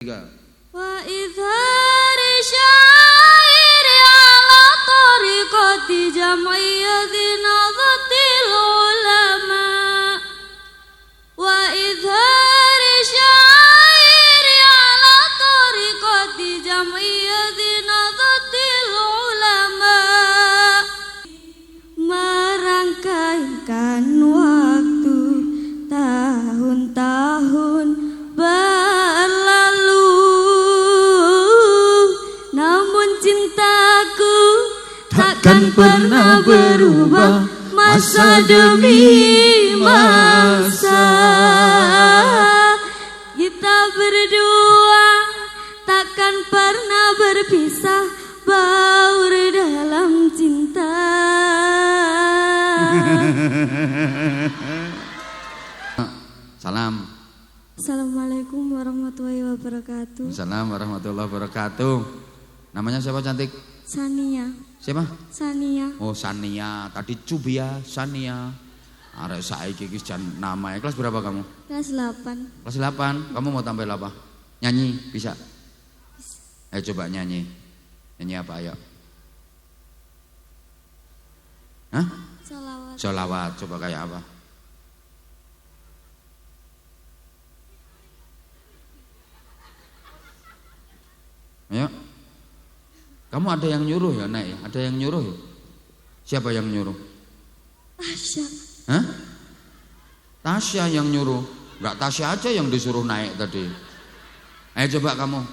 Wa idhari syairi ala tariqati jam'iyyati nadhatil ulama. Wa idhari syairi ala tariqati jam'iyyati nadhatil ulama. Merangkaikan waktu tahun-tahun berlalu, namun cintaku takkan pernah berubah masa demi masa. Kita berdua takkan pernah berpisah, baur dalam cinta. Salam. Assalamualaikum warahmatullahi wabarakatuh. Assalamualaikum warahmatullahi wabarakatuh. Namanya siapa cantik? Sania. Siapa? Sania. Oh Sania. Tadi Cubia Sania. Arek saiki iki jan namanya. Kelas berapa kamu? Kelas 8. Kelas 8. Kamu mau tampil apa? Nyanyi bisa? Ayo coba nyanyi. Nyanyi apa ayo? Hah? Sholawat. Sholawat. Coba kayak apa? Ayo. Kamu ada yang nyuruh ya, Nak ya? Ada yang nyuruh ya? Siapa yang nyuruh? Tasya. Hah? Tasya yang nyuruh. Enggak, Tasya aja yang disuruh naik tadi. Ayo coba kamu.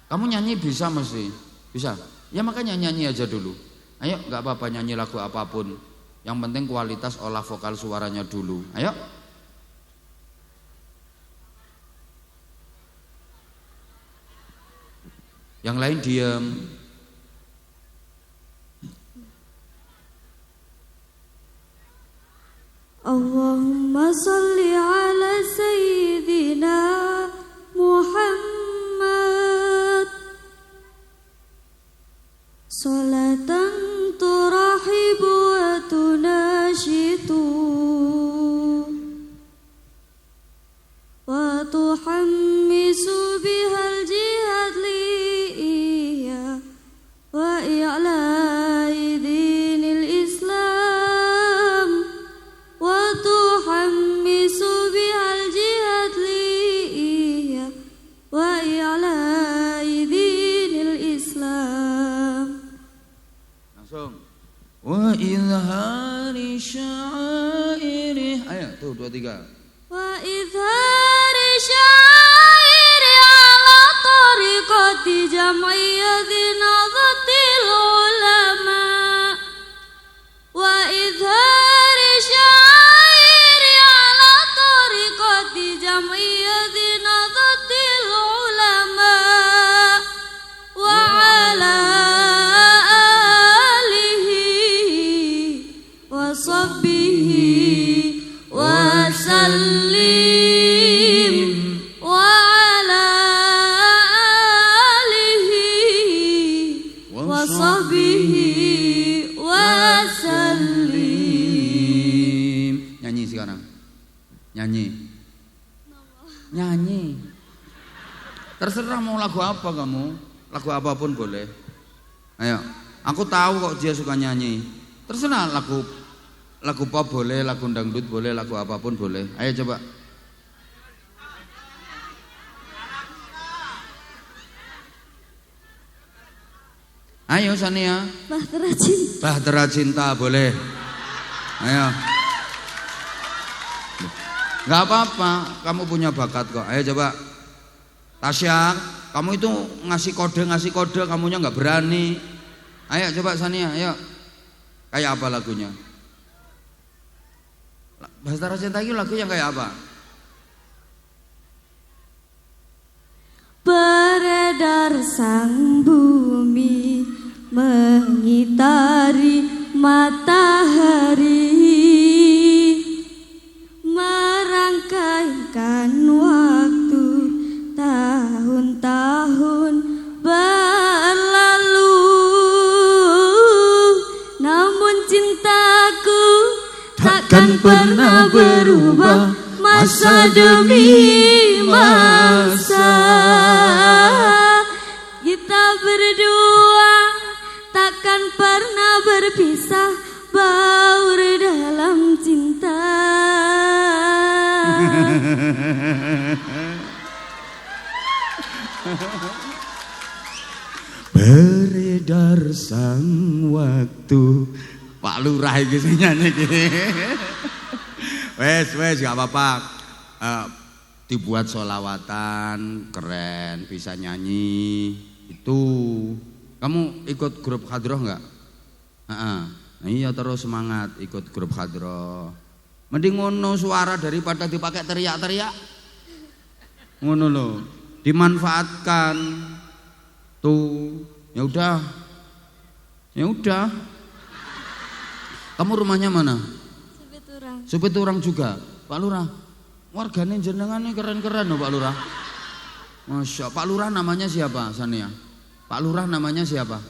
Kamu nyanyi bisa mesti. Bisa? Ya makanya nyanyi aja dulu. Ayo, enggak apa-apa nyanyi lagu apapun. Yang penting kualitas olah vokal suaranya dulu. Ayo. Yang lain diam. Allahumma salli ala sayyidina Muhammad salatan turahibu wa tunashitu wa tuhammisu bihal jihad li wa i'la'i dinil Islam wa tuhammisu bihal jihad li wa i'la'i dinil Islam. Langsung. Wa izhari syairi. Ayo tuh 2 3. Wa izhari syairi ala tariqati jam'iyyati nadhatil ulama. Wa izhari syairi ala tariqati jam'iyyati nadhatil ulama. Wa ala alihi wa sahbihi wa sallim wa ala alihi wa sahbihi wa sallim. Nyanyi sekarang. Nyanyi. Nyanyi. Terserah mau lagu apa kamu. Lagu apapun boleh. Ayo. Aku tahu kok dia suka nyanyi. Terserah lagu pop boleh, lagu dangdut boleh, lagu apapun boleh. Ayo coba. Ayo Sania. Bahtera Cinta. Bahtera Cinta boleh. Ayo. Gak apa-apa, kamu punya bakat kok. Ayo coba. Tasya, kamu itu ngasih kode, kamunya gak berani. Ayo coba Sania, ayo. Kayak apa lagunya? Bahtera Cinta itu lagunya kayak apa? Beredar sang bumi mengitari matahari, merangkaikan waktu tahun-tahun berlalu, namun cintaku takkan pernah berubah masa demi masa. Beredar sang waktu. Pak Lurah iki sing nyanyi iki. Wes gak apa-apa. Dibuat sholawatan, keren, bisa nyanyi. Itu. Kamu ikut grup hadroh enggak? Iya terus semangat ikut grup hadroh. Mending ngono suara daripada dipakai teriak-teriak. Ngono loh. Dimanfaatkan. Tuh, ya udah. Kamu rumahnya mana? Supiturang juga. Pak Lurah, warganya jenengannya keren-keren loh Pak Lurah. Masya, Pak Lurah namanya siapa Sania? Pak Lurah namanya siapa?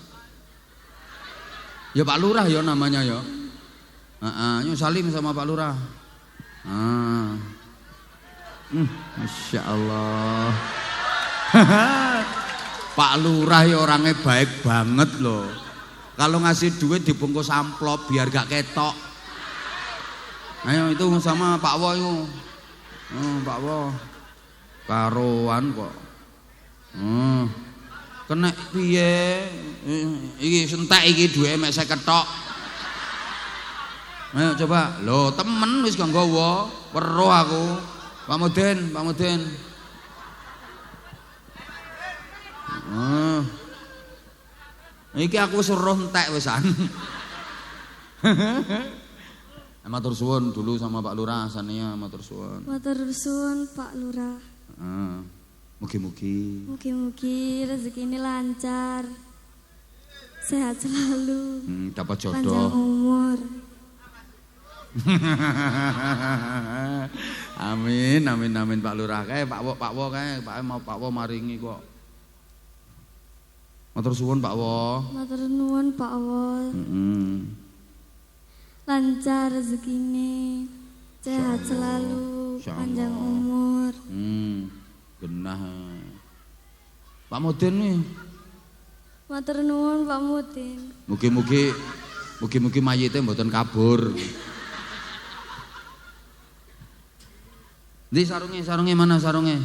Ya Pak Lurah ya namanya ya. Yuk salim sama Pak Lurah. Masya Allah. Pak Lurah ya orangnya baik banget loh. Kalau ngasih duit dibungkus amplop biar gak ketok. Ayo itu sama Pak Wo itu. Pak Wo. Karuan kok. Kena piye? Iki sentek iki duwe mek 50 tok. Ayo coba. Loh, temen wis gak nggawa. Weruh aku. Pak Mudin. Iki aku suruh entek wisan. Matur suwun dulu sama Pak Lurah Sania, matur suwun. Matur suwun Pak Lurah. Mugi-mugi. Mugi-mugi rezeki ini lancar. Sehat selalu. Dapat jodoh. Panjang umur. Amin Pak Lurah. Kayak Pak Wo kayak Pak Wo maringi kok. Matur suwun Pak Wo. Matur nuwun Pak Wo. Lancar rezekine, sehat selalu, panjang umur. Genah. Pak Mudin nih. Matur nuwun Pak Mudin. Mugi-mugi mayite mboten kabur. Ndi sarunge mana sarunge?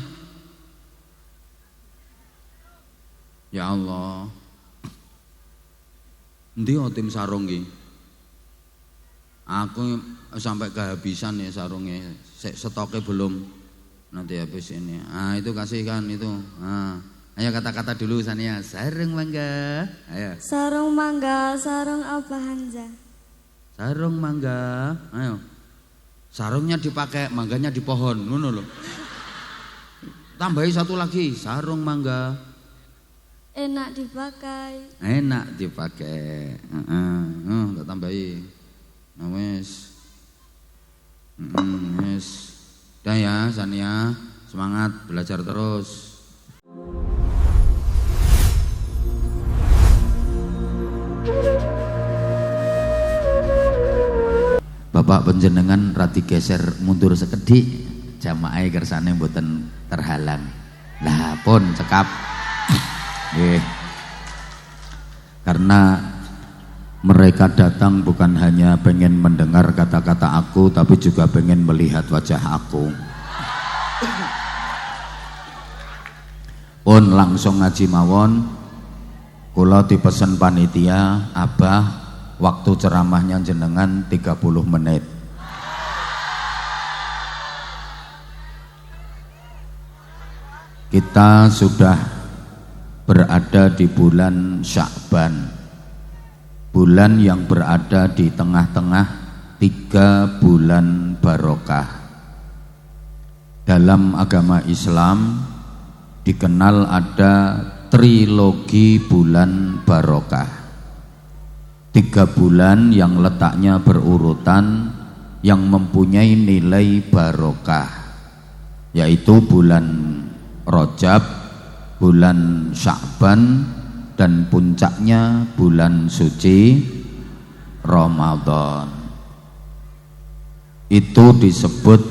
Ya Allah. Ndi tim sarung iki? Aku sampai kehabisan ya sarungnya. Stoknya belum. Nanti habis ini. Itu kasihkan itu. Ayo kata-kata dulu Sania. Sarung mangga. Ayo. Sarung mangga, sarung apa Hanza? Sarung mangga. Ayo. Sarungnya dipakai, mangganya di pohon. Ngono loh. Tambahi satu lagi, sarung mangga. Enak dipakai. Tak tambahi. Nah wes. Dah ya Sania, semangat belajar terus. Bapak panjenengan rati geser mundur sekedhik, jamaah kersane mboten terhalang. Lah pun cekap. Nggih. Karena mereka datang bukan hanya pengen mendengar kata-kata aku, tapi juga pengen melihat wajah aku. Pun langsung ngaji mawon. Kula dipesen panitia, Abah, waktu ceramahnya jenengan 30 menit. Kita sudah berada di bulan Sya'ban. Bulan yang berada di tengah-tengah 3 bulan barokah. Dalam agama Islam dikenal ada trilogi bulan barokah. 3 bulan yang letaknya berurutan yang mempunyai nilai barokah, yaitu bulan Rajab, bulan Sya'ban, dan puncaknya bulan suci Ramadan. Itu disebut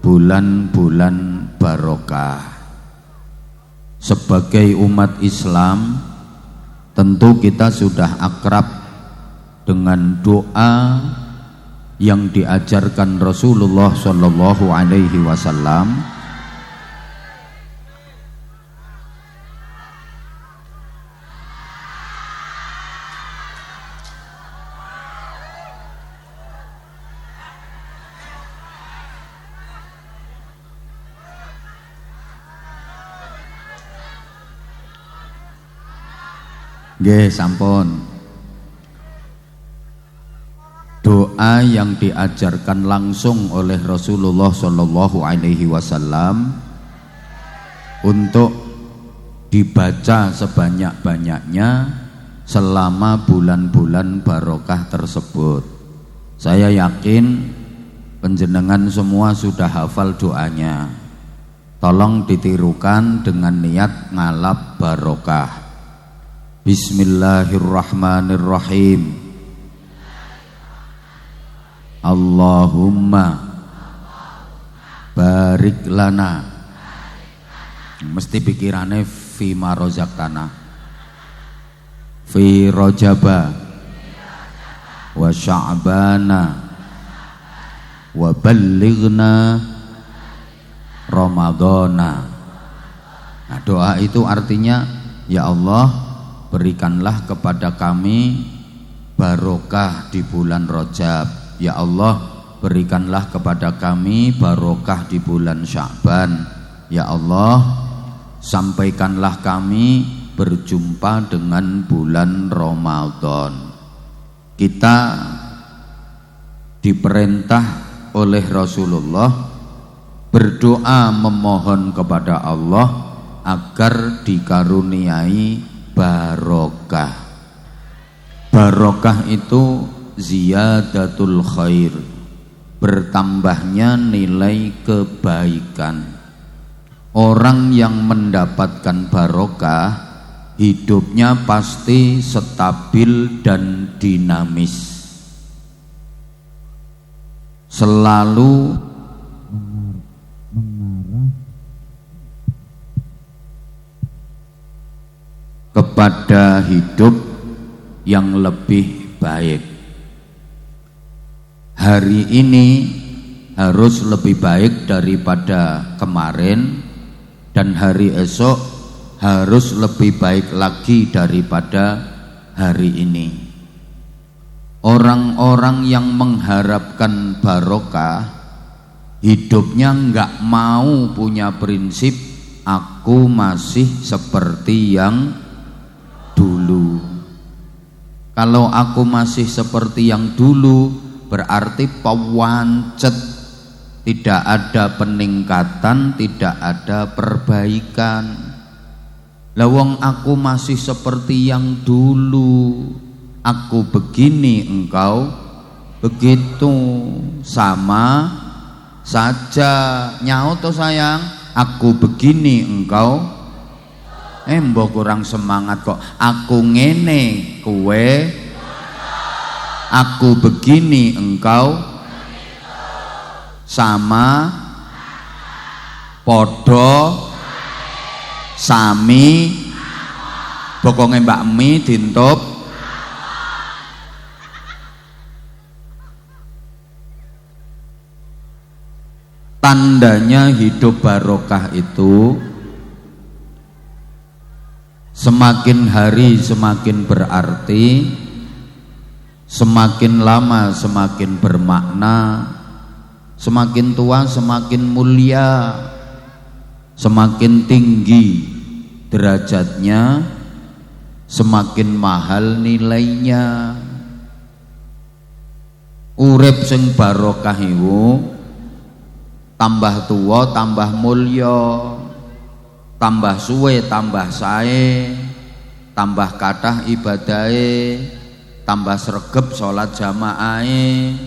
bulan-bulan barokah. Sebagai umat Islam, tentu kita sudah akrab dengan doa yang diajarkan Rasulullah Shallallahu Alaihi Wasallam Nggih, sampun. Doa yang diajarkan langsung oleh Rasulullah Shallallahu Alaihi Wasallam untuk dibaca sebanyak-banyaknya selama bulan-bulan barokah tersebut. Saya yakin panjenengan semua sudah hafal doanya. Tolong ditirukan dengan niat ngalap barokah. Bismillahirrahmanirrahim. Allahumma barik lana. Mesti pikirannya fima rozaktana, fi rojaba wa sya'bana wa ballighna ramadhana. Nah, doa itu artinya, ya Allah, berikanlah kepada kami barokah di bulan Rajab. Ya Allah, berikanlah kepada kami barokah di bulan Sya'ban. Ya Allah, sampaikanlah kami berjumpa dengan bulan Ramadan. Kita diperintah oleh Rasulullah berdoa memohon kepada Allah agar dikaruniai barokah. Barokah itu ziyadatul khair, bertambahnya nilai kebaikan. Orang yang mendapatkan barokah hidupnya pasti stabil dan dinamis, selalu mengarah kepada hidup yang lebih baik. Hari ini harus lebih baik daripada kemarin, dan hari esok harus lebih baik lagi daripada hari ini. Orang-orang yang mengharapkan barokah hidupnya enggak mau punya prinsip aku masih seperti yang dulu. Kalau aku masih seperti yang dulu berarti pawancet, tidak ada peningkatan, tidak ada perbaikan. Lawang aku masih seperti yang dulu, aku begini engkau begitu, sama saja. Nyaut toh sayang, aku begini engkau mbok kurang semangat kok. Aku ngene kowe, aku begini engkau sama, podo, sami, bokonge Mbak Mi dintup. Tandanya hidup barokah itu semakin hari semakin berarti, semakin lama semakin bermakna, semakin tua semakin mulia, semakin tinggi derajatnya, semakin mahal nilainya. Urip sing barokah iku tambah tua tambah mulya, tambah suwe tambah sae, tambah kathah ibadahe, tambah sregep salat jamaahe,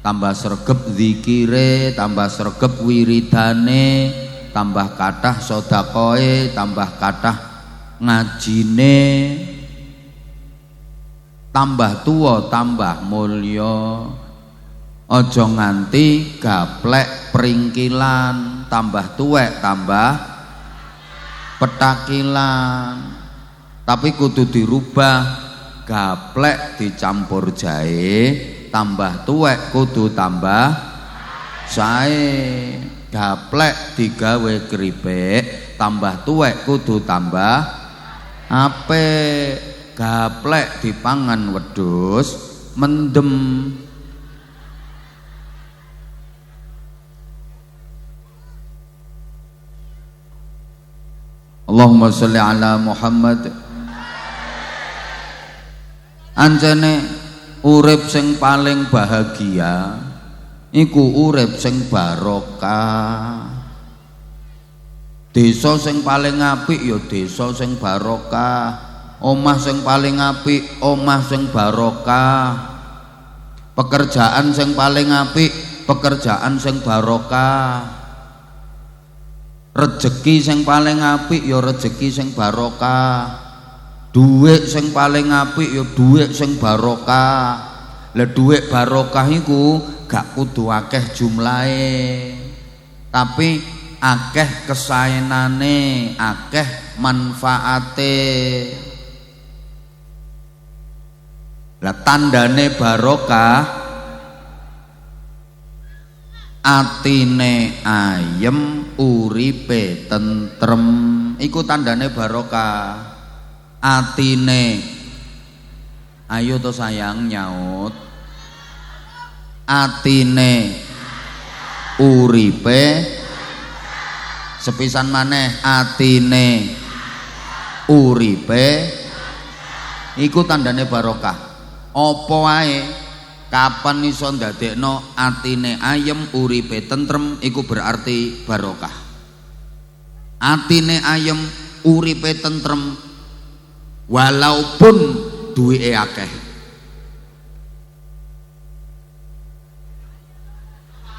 tambah sregep zikire, tambah sregep wiridane, tambah kathah sedekahe, tambah kathah ngajine. Tambah tua tambah mulya, aja nganti gaplek pringkilan, tambah tuwek tambah petakilan. Tapi kudu dirubah, gaplek dicampur jahe, tambah tuwek kudu tambah sae. Gaplek digawe keripik, tambah tuwek kudu tambah apik. Gaplek dipangan wedhus mendem. Allahumma sholli ala Muhammad. Anjene urip sing paling bahagia iku urip sing barokah. Desa sing paling apik ya desa sing barokah. Omah sing paling apik omah sing barokah. Pekerjaan sing paling apik pekerjaan sing barokah. Rezeki sing paling apik ya rezeki sing barokah. Duit sing paling apik ya duit sing barokah. Lah duit barokah iku gak kudu akeh jumlahe, tapi akeh kesaenane, akeh manfaate. Lah tandane barokah atine ayem, uripe tentrem, iku tandane barokah. Atine, ayo to sayang nyaut. Atine uripe, sepisan maneh atine uripe, iku tandane barokah. Apa wae kapan iso ndadekno atine ayem uripe tentrem iku berarti barokah. Atine ayem uripe tentrem walaupun duwike akeh.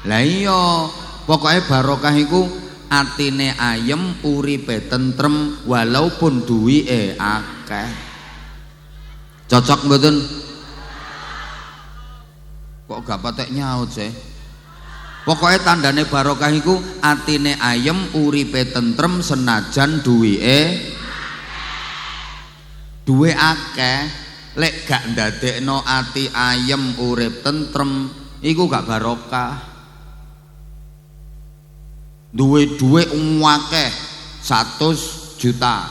Lah iya, pokoke barokah iku atine ayem, uripe tentrem walaupun duwike akeh. Cocok mboten? Kok gak patek nyaut sih? Pokoke tandane barokah iku atine ayem, uripe tentrem senajan duwike duwe akeh. Lek gak ndadekno ati ayem urip tentrem iku gak barokah. Duwe dhuwit akeh 100 juta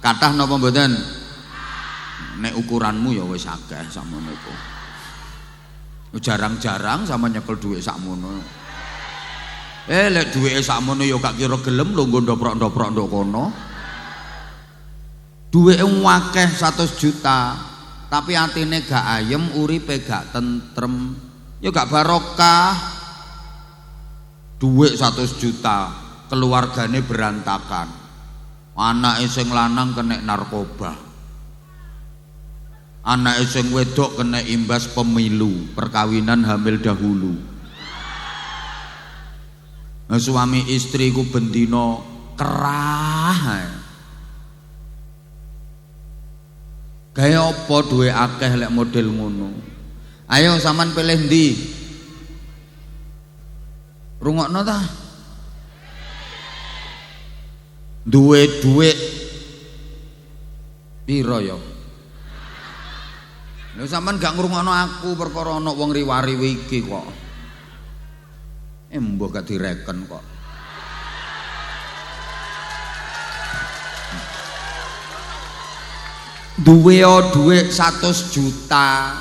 kathah napa mboten? Nek ukuranmu ya wis akeh sakmono iku. Jarang-jarang sama nyekel dhuwit sakmono. Lek dhuwite sakmono ya gak kira gelem lho nggo ndoprok-ndoprok ndok kono. Duwike akeh 100 juta, tapi atine gak ayem, uripe gak tentrem, ya gak barokah. Duwik 100 juta, keluargane berantakan. Anake sing lanang kena narkoba. Anake sing wedok kena imbas pemilu, perkawinan hamil dahulu. Nah, suami istri ku bendino kerah. Gaya apa duwe akeh lek model ngono? Ayo sampean pilih ndi? Rungokno ta? Duwe dhuwit pira ya? Lha sampean gak ngrungokno aku perkara ana wong riwari iki kok. Mbok gak direken kok. Duwe dhuwit 100 juta,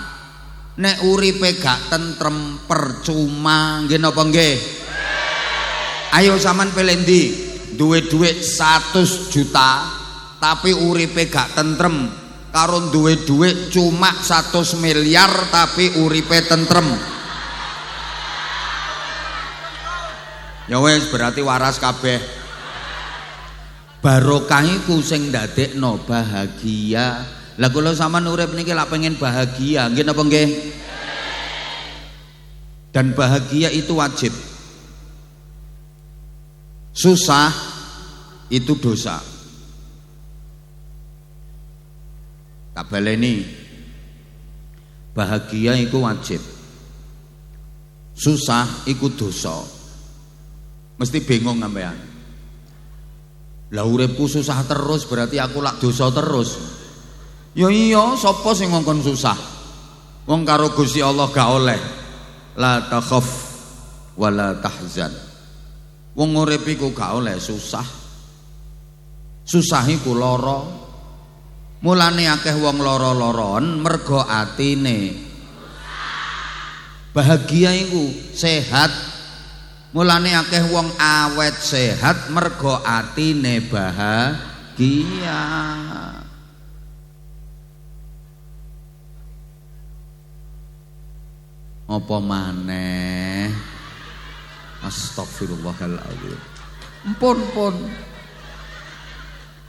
nek uripe gak tentrem percuma, nggih napa nggih? Ayo sampean pilih ndi? Duwe dhuwit 100 juta tapi uripe gak tentrem, karo duwe dhuwit cuma 100 miliar tapi uripe tentrem. Ya wis berarti waras kabeh. Barokah iku sing ndadekno bahagia. Lah kula sampean urip niki lak pengen bahagia, nggih napa nggih? Dan bahagia itu wajib. Susah itu dosa. Tak baleni. Bahagia iku wajib. Susah iku dosa. Mesti bingung sampean. Lah uripku susah terus berarti aku lak dosa terus. Ya iya, sapa sing ngongkon susah? Wong karo Gusti Allah gak oleh. La takhaf wa la tahzan. Wong urip iku gak oleh susah. Susah iku lara. Mulane akeh wong lara-laron mergo atine. Bahagia iku sehat. Mulane akeh wong awet sehat mergo atine bahagia. Apa maneh? Astagfirullahaladzim. Pun.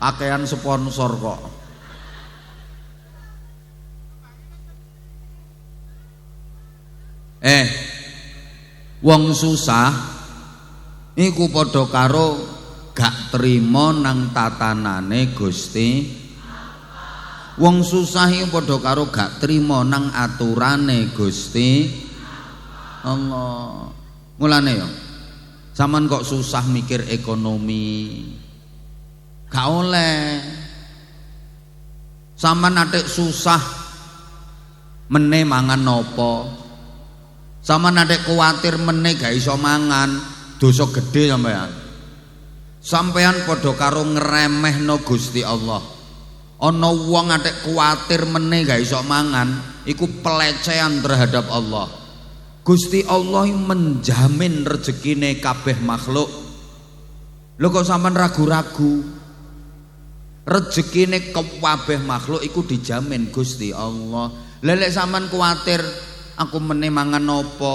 Pakaian sponsor kok. Wong susah iku padha karo gak trima nang tatanane Gusti. Wong susah iku padha karo gak trima nang aturane Gusti Allah. Mulane ya, sampean kok susah mikir ekonomi, gak oleh. Sampean atik susah meneh mangan nopo, sampean atik kuwatir meneh gak iso mangan, dosa gede sampean. Sampean padha karo ngremehno Gusti Allah. Ana wong atik kuwatir meneh gak iso mangan, iku pelecehan terhadap Allah. Gusti Allah menjamin rezekine kabeh makhluk. Lho kok sampean ragu-ragu? Rezekine kabeh makhluk iku dijamin Gusti Allah. Lelek sampean kuwatir aku meneh mangan apa,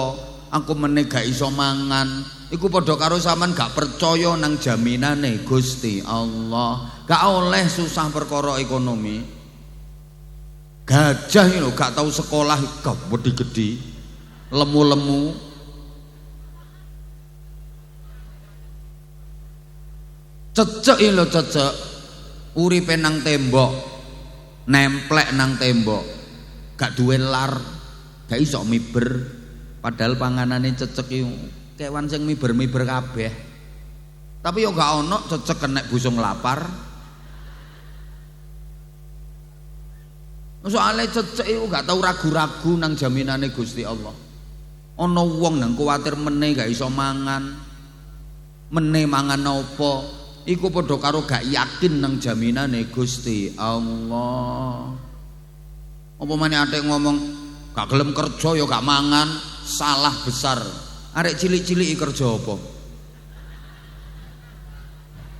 aku meneh gak iso mangan, iku padha karo sampean gak percaya nang jaminane Gusti Allah. Gak oleh susah perkara ekonomi. Gajah iki lho gak tau sekolah gede-gede. Lemu-lemu, cecek lho cecek, uripe nang tembok, nemplek nang tembok, gak duwe lar, gak iso miber, padahal panganane cecek iku kewan sing miber-miber kabeh. Tapi yo gak ono cecek kena busung lapar. Soale cecek iku gak tau ragu-ragu nang jaminane Gusti Allah. Ana wong nang kuwatir meneh gak iso mangan, meneh mangan apa, iku padha karo gak yakin nang jaminane Gusti Allah. Apa maneh atik ngomong gak gelem kerja ya gak mangan, salah besar. Arek cilik-cilik kerja apa?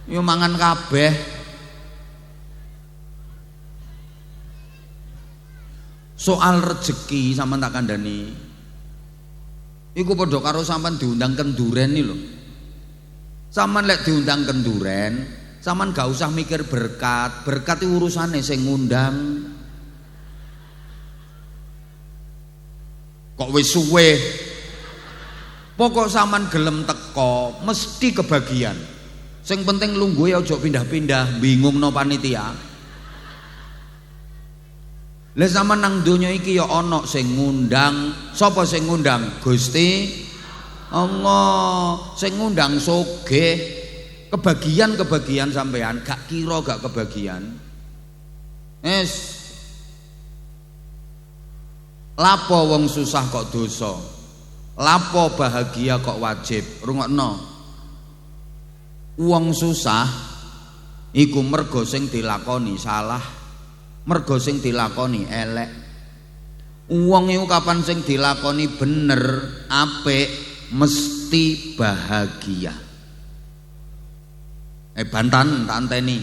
Ya mangan kabeh. Soal rezeki sampean tak kandhani. Iku padha karo sampean diundang kenduren iki lho. Sampean lek diundang kenduren, sampean gak usah mikir berkat. Berkat itu urusane sing ngundang. Kok wis suwe. Pokok sampean gelem teko, mesti kebagian. Sing penting lungguhe aja pindah-pindah, bingungno panitia. Lah sampean nang donya iki ya ana sing ngundang. Sapa sing ngundang? Gusti Allah. Sing ngundang sugih. Kebagian sampean gak kira gak kebagian. Lapo wong susah kok dosa? Lapo bahagia kok wajib? Rungokno. Wong susah iku mergo sing dilakoni salah. Mergo sing dilakoni elek. Wong iku kapan sing dilakoni bener, apik, mesti bahagia. Bantan tak anteni.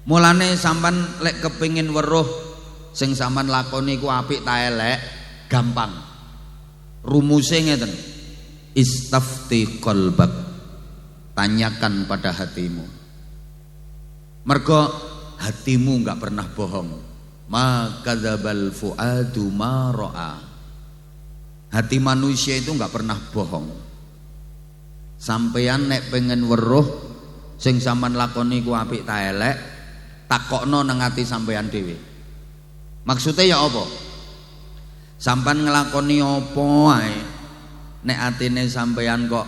Mulane sampean lek kepengin weruh sing sampean lakoni ku apik ta elek, gampang. Rumuse ngeten. Istafti qalbak. Tanyakan pada hatimu. Mergo hatimu enggak pernah bohong. Ma kadzabal fuadu ma ra'a. Hati manusia itu enggak pernah bohong. Sampeyan nek pengen weruh sing sampean lakoni ku apik ta elek, takokno nang ati sampeyan dhewe. Maksudnya ya apa? Sampeyan nglakoni apa ae nek atine sampeyan kok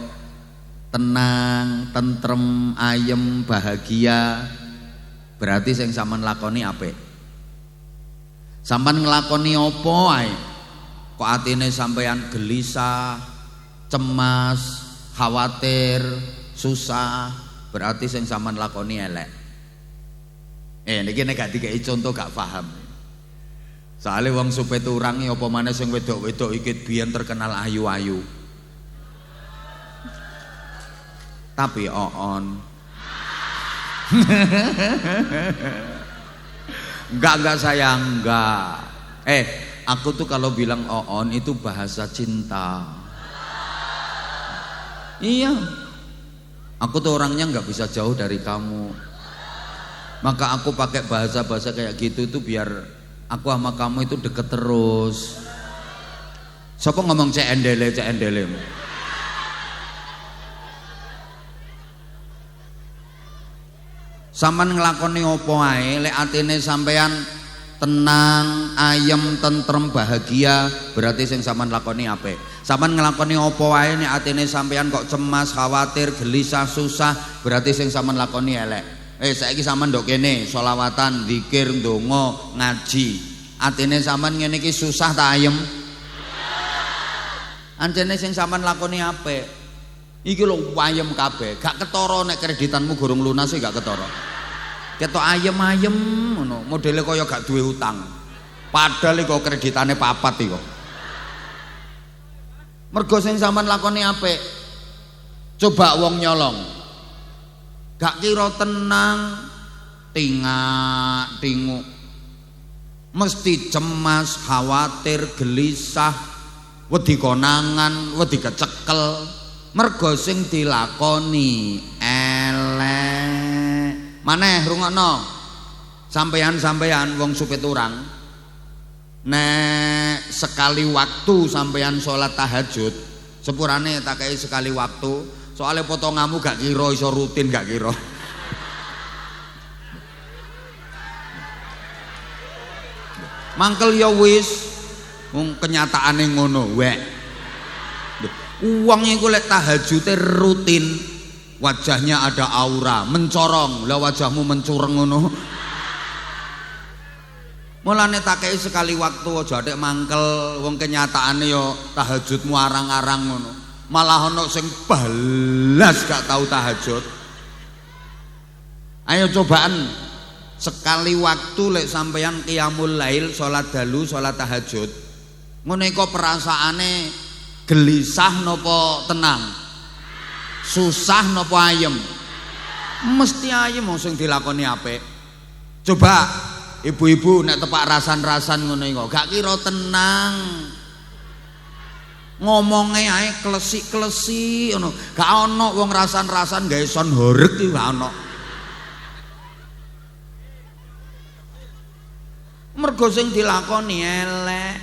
tenang, tentrem, ayem, bahagia, berarti sing sampean lakoni apik. Sampeyan nglakoni apa ae kok atine sampeyan gelisah, cemas, khawatir, susah, berarti sing sampean lakoni elek. Niki nek gak dikeki contoh gak paham. Soale wong supeturang apa maneh sing wedok-wedok iki biyen terkenal ayu-ayu. Tapi oon. Enggak sayang, enggak. Aku tuh kalau bilang oon itu bahasa cinta. Iya. Aku tuh orangnya nggak bisa jauh dari kamu. Maka aku pakai bahasa-bahasa kayak gitu tuh biar aku sama kamu itu deket terus. Siapa ngomong cek endele. Sampeyan nglakoni apa ae lek atine sampeyan tenang, ayem, tentrem, bahagia, berarti sing sampean lakoni apik. Sampeyan nglakoni apa wae nek atine sampeyan kok cemas, khawatir, gelisah, susah, berarti sing sampean lakoni elek. Saiki sampean ndok kene selawatan, zikir, ndonga, ngaji. Atine sampean ngene iki susah ta ayem? Ancene sing sampean lakoni apik. Iki lho ayem kabeh, gak ketara nek kreditanmu gorong lunas gak ketara. Ketok ayem-ayem ngono, modele kaya gak duwe utang. Padahal iku kreditane 4 iku. Mergo sing sampean lakoni apik. Coba wong nyolong. Gak kira tenang, tingak-tinguk. Mesti cemas, khawatir, gelisah, wedi konangan, wedi kecekel. Mergo sing dilakoni elek. Maneh rungokno. Sampeyan wong supiturang nek sekali waktu sampeyan sholat tahajud, sepurane tak kei sekali waktu, soalnya potonganmu gak kira iso rutin gak kira. Mangkel ya wis wong kenyataane ngono wek. Uang iku lek tahajute rutin, wajahnya ada aura, mencorong. Lah wajahmu mencureng ngono. Mulane tak kei sekali waktu aja adek mangkel, wong kenyataane yo tahajudmu arang-arang ngono. Malah ana sing balas gak tahu tahajud. Ayo cobaan sekali waktu lek sampeyan qiyamul lail, salat dalu, salat tahajud. Ngene kok perasaane gelisah napa tenang? Susah napa ayem? Mesti ayem wong sing dilakoni apik. Coba ibu-ibu nek tepak rasan-rasan ngono iku gak kira tenang. Ngomongnya ae klesik-klesik ngono. Gak ana wong rasan-rasan gawe son horeg iki gak ana. Mergo sing dilakoni elek,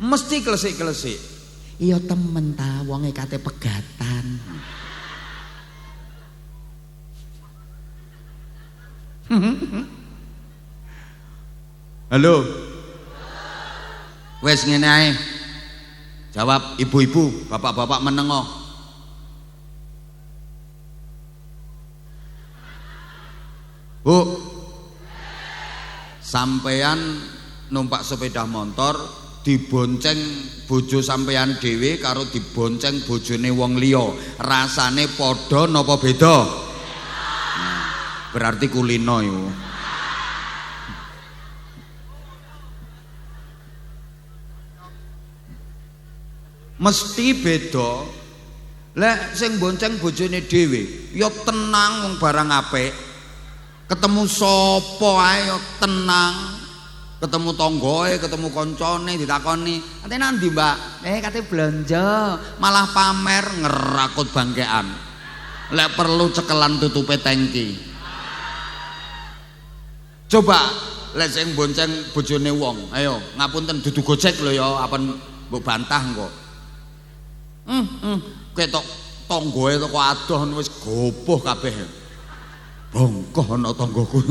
mesti klesik-klesik. Iya temen ta wonge kate pegatan. Halo. Wes ngene ae. Jawab ibu-ibu, bapak-bapak menengo. Bu. Sampeyan numpak sepeda motor dibonceng bojo sampeyan dhewe karo dibonceng bojone wong liya, rasane padha napa beda? Nah, berarti kulino iku. Mesti beda. Lek sing bonceng bojone dhewe ya tenang wong barang apik. Ketemu sapa ae ya tenang. Ketemu tonggoe, ketemu koncone ditakoni, "Ate nandi, Mbak?" Kate blanja, malah pamer ngerakut bangkean. Lek perlu cekelan tutupe tangki. Coba lek sing bonceng bojone wong, ayo ngapunten dudu gojek lho ya, apen mbok bantah engko. Ketok tonggoe kok adoh wis gopoh kabeh. Bongkoh ana tanggoku.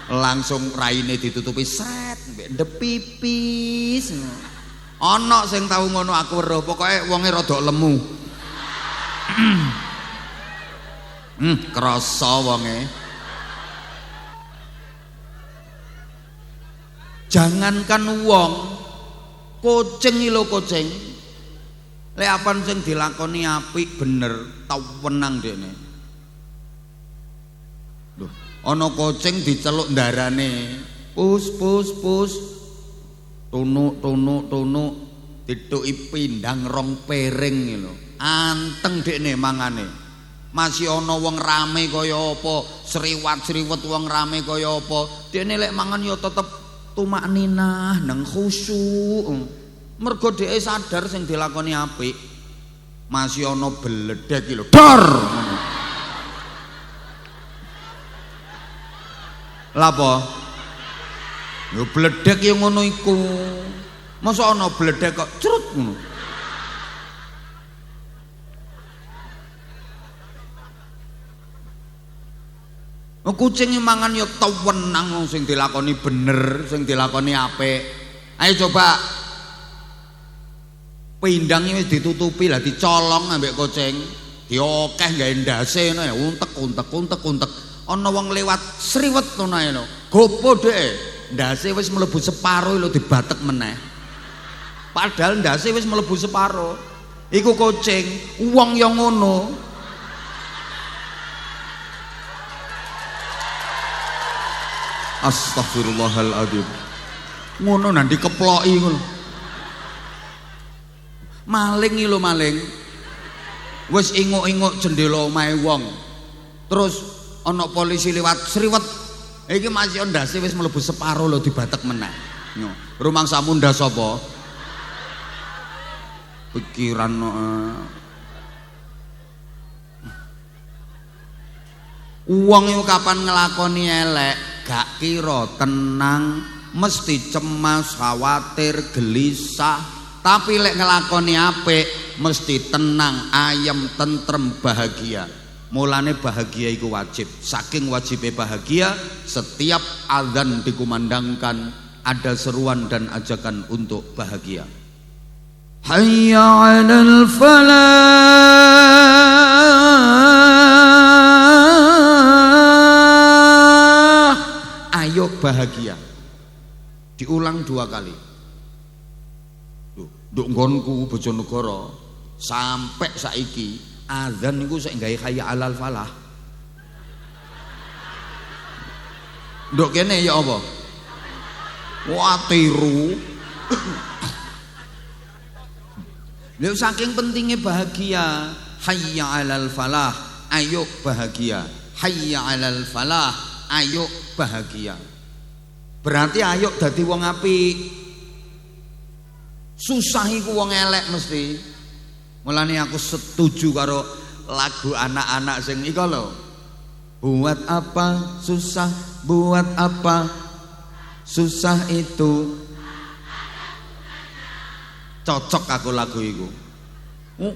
Langsung raine ditutupi sret ndep pipis. Ana sing tau ngono aku weruh, pokoke wonge rada lemu. Krasa wonge. Jangankan wong, kucing lho kucing. Lek apan sing dilakoni apik bener, tau wenang dekne. Lho, ana kucing diceluk ndarane. Pus. Tunuk. Dituki pindang rong piring lho. Anteng dekne mangane. Masih ana wong rame kaya apa, sriwat-sriwet wong rame kaya apa. Dekne lek mangan ya tetep tumakninah nang khusyuk. Mergo dhek sadar sing dilakoni apik. Masih ana bledek iki lho. Dor. Lha apa? Yo bledek yo ngono iku. Masa ana bledek kok crut ngono. Kucing mangan ya tewenang sing dilakoni bener, sing dilakoni apik. Ayo coba pindang wis ditutupi lah dicolong ambek kucing. Diokeh gawe ndase ngono ya untek. Ana wong lewat sriwet ngono ae lho. Gopo dhek. Ndase wis mlebu separo lho dibatek meneh. Padahal ndase wis mlebu separo. Iku kucing, wong yang ngono. Astagfirullahaladzim. Ngono nanti keploki ngono. Maling iki lho maling. Wis inguk-inguk jendela omahe wong. Terus ana polisi lewat sriwet. Iki masih ndase wis mlebu separo lho dibatek meneh. Rumangsamu ndas apa? Pikiran wong iku kapan ngelakoni elek gak kira tenang, mesti cemas, khawatir, gelisah. Tapi lek ngelakoni apik mesti tenang, ayem, tentrem, bahagia. Mulane bahagia iku wajib. Saking wajibnya bahagia, setiap azan dikumandangkan ada seruan dan ajakan untuk bahagia. Hayya 'alal falah. Ayo bahagia. Diulang 2 kali. Nduk nggonku Bojonegoro sampai saiki azan niku sik gawe hayya 'alal falah. Nduk kene ya apa? Wah tiru. Lha saking pentingnya bahagia. Hayya 'alal falah, ayo bahagia. Hayya 'alal falah, ayo bahagia. Berarti ayo dadi wong apik. Susah iku wong elek mesti. Mulane aku setuju karo lagu anak-anak sing iku lho. Buat apa susah, buat apa susah itu. Cocok aku lagu itu.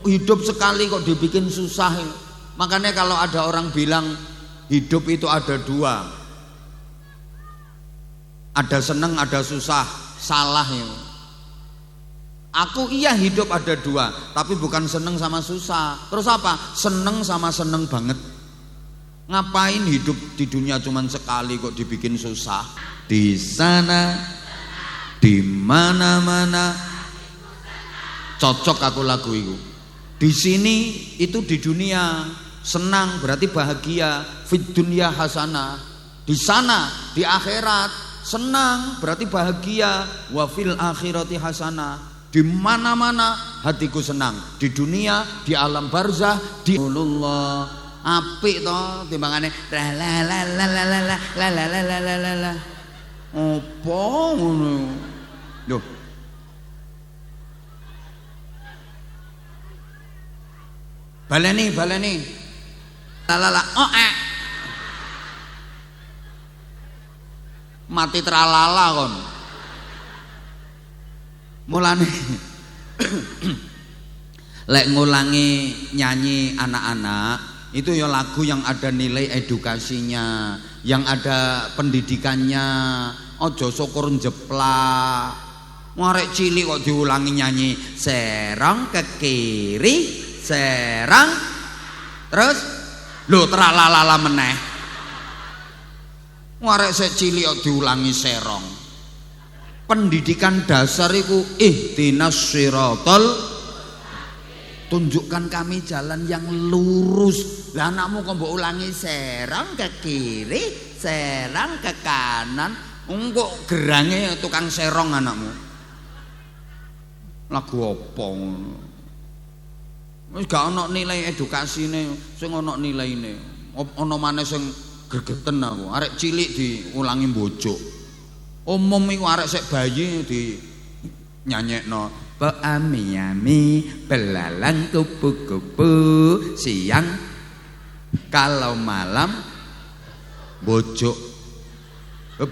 Hidup sekali kok dibikin susah. Makanya kalau ada orang bilang hidup itu ada 2, ada seneng ada susah, salah ya. Aku iya hidup ada 2, tapi bukan seneng sama susah. Terus apa? Seneng sama seneng banget. Ngapain hidup di dunia cuman sekali kok dibikin susah? Di sana, di mana-mana. Cocok aku lagu itu. Di sini itu di dunia senang berarti bahagia, fid dunya hasanah. Di sana di akhirat senang berarti bahagia, wa fil akhirati hasanah. Di mana-mana hatiku senang. Di dunia, di alam barzah, di Allah. Apik to timbangane la la la la la la la la la la la. Opo ngono? Lho. Baleni. Lalala, mati tralala kon. Mulane lek ngulangi nyanyi anak-anak itu ya lagu yang ada nilai edukasinya, yang ada pendidikannya. Ojo syukur jeplak. Ngarek cilik kok diulangi nyanyi serong ke kiri, serang terus lho tralalala meneh. Ngarek sik cilik kok diulangi serong. Pendidikan dasar iku ihdinas siratal, tunjukkan kami jalan yang lurus. Lah anakmu kok mbok ulangi serong ke kiri, serong ke kanan. Engko gerange tukang serong anakmu. Lagu apa ngono? Wis gak ana nilai edukasine, sing ana nilaine. Ana maneh sing gregeten aku, arek cilik diulangi mbojok. Umum iku arek sik bayi di nyanyekno ami-ami belalang kupu-kupu siang kalau malam bojok.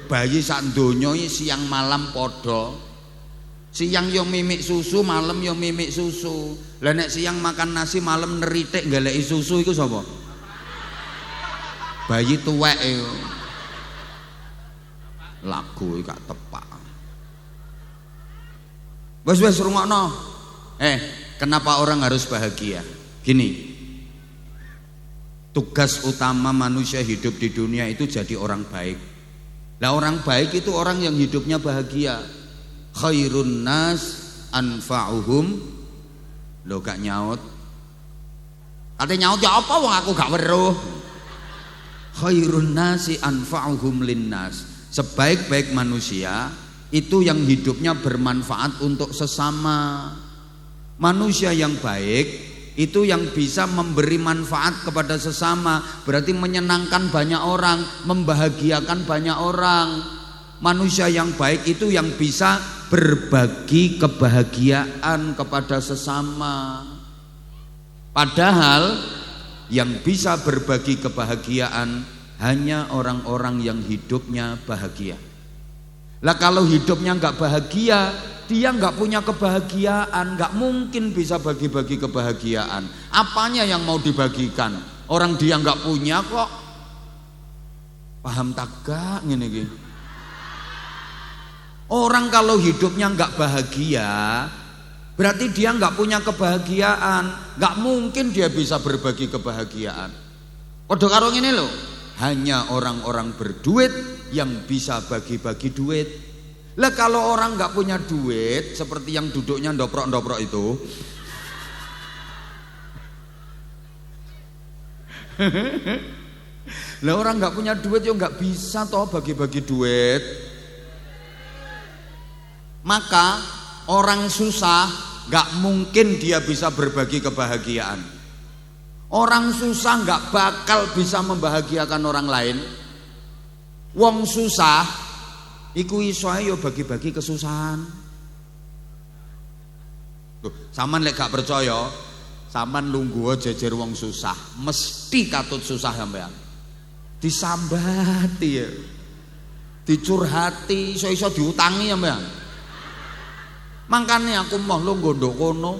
Bayi sak donya iki siang malam padha. Siang yo mimik susu, malam yo mimik susu. Lah nek siang makan nasi, malam neritik goleki susu iku sapa? Bayi tuwek e. Lagu iki gak tepak. Wes rungokno. Kenapa orang harus bahagia? Gini. Tugas utama manusia hidup di dunia itu jadi orang baik. Lah orang baik itu orang yang hidupnya bahagia. Khairun nas anfa'uhum. Lho gak nyaut. Ate nyaut ya apa wong aku gak weruh. Khairun nasi anfa'uhum linnas. Sebaik-baik manusia itu yang hidupnya bermanfaat untuk sesama. Manusia yang baik itu yang bisa memberi manfaat kepada sesama, berarti menyenangkan banyak orang, membahagiakan banyak orang. Manusia yang baik itu yang bisa berbagi kebahagiaan kepada sesama. Padahal yang bisa berbagi kebahagiaan hanya orang-orang yang hidupnya bahagia. Lah kalau hidupnya nggak bahagia, dia nggak punya kebahagiaan, nggak mungkin bisa bagi-bagi kebahagiaan. Apanya yang mau dibagikan? Orang dia nggak punya kok. Paham tak gak ngene iki? Orang kalau hidupnya nggak bahagia, berarti dia nggak punya kebahagiaan. Nggak mungkin dia bisa berbagi kebahagiaan. Padha karo ngene lho, hanya orang-orang berduit yang bisa bagi-bagi duit. Lah kalau orang nggak punya duit, seperti yang duduknya ndoprok-ndoprok itu, lah orang nggak punya duit yo nggak bisa toh bagi-bagi duit. Maka orang susah nggak mungkin dia bisa berbagi kebahagiaan. Orang susah nggak bakal bisa membahagiakan orang lain. Wong susah iku iso ae yo bagi-bagi kesusahan. Tuh, sampean lek gak percaya, sampean lungguh jejer wong susah, mesti katut susah sampean. Disambati ya. Dicurhati, iso-iso diutangi sampean. Mangkane aku mau lungguh ndok kono.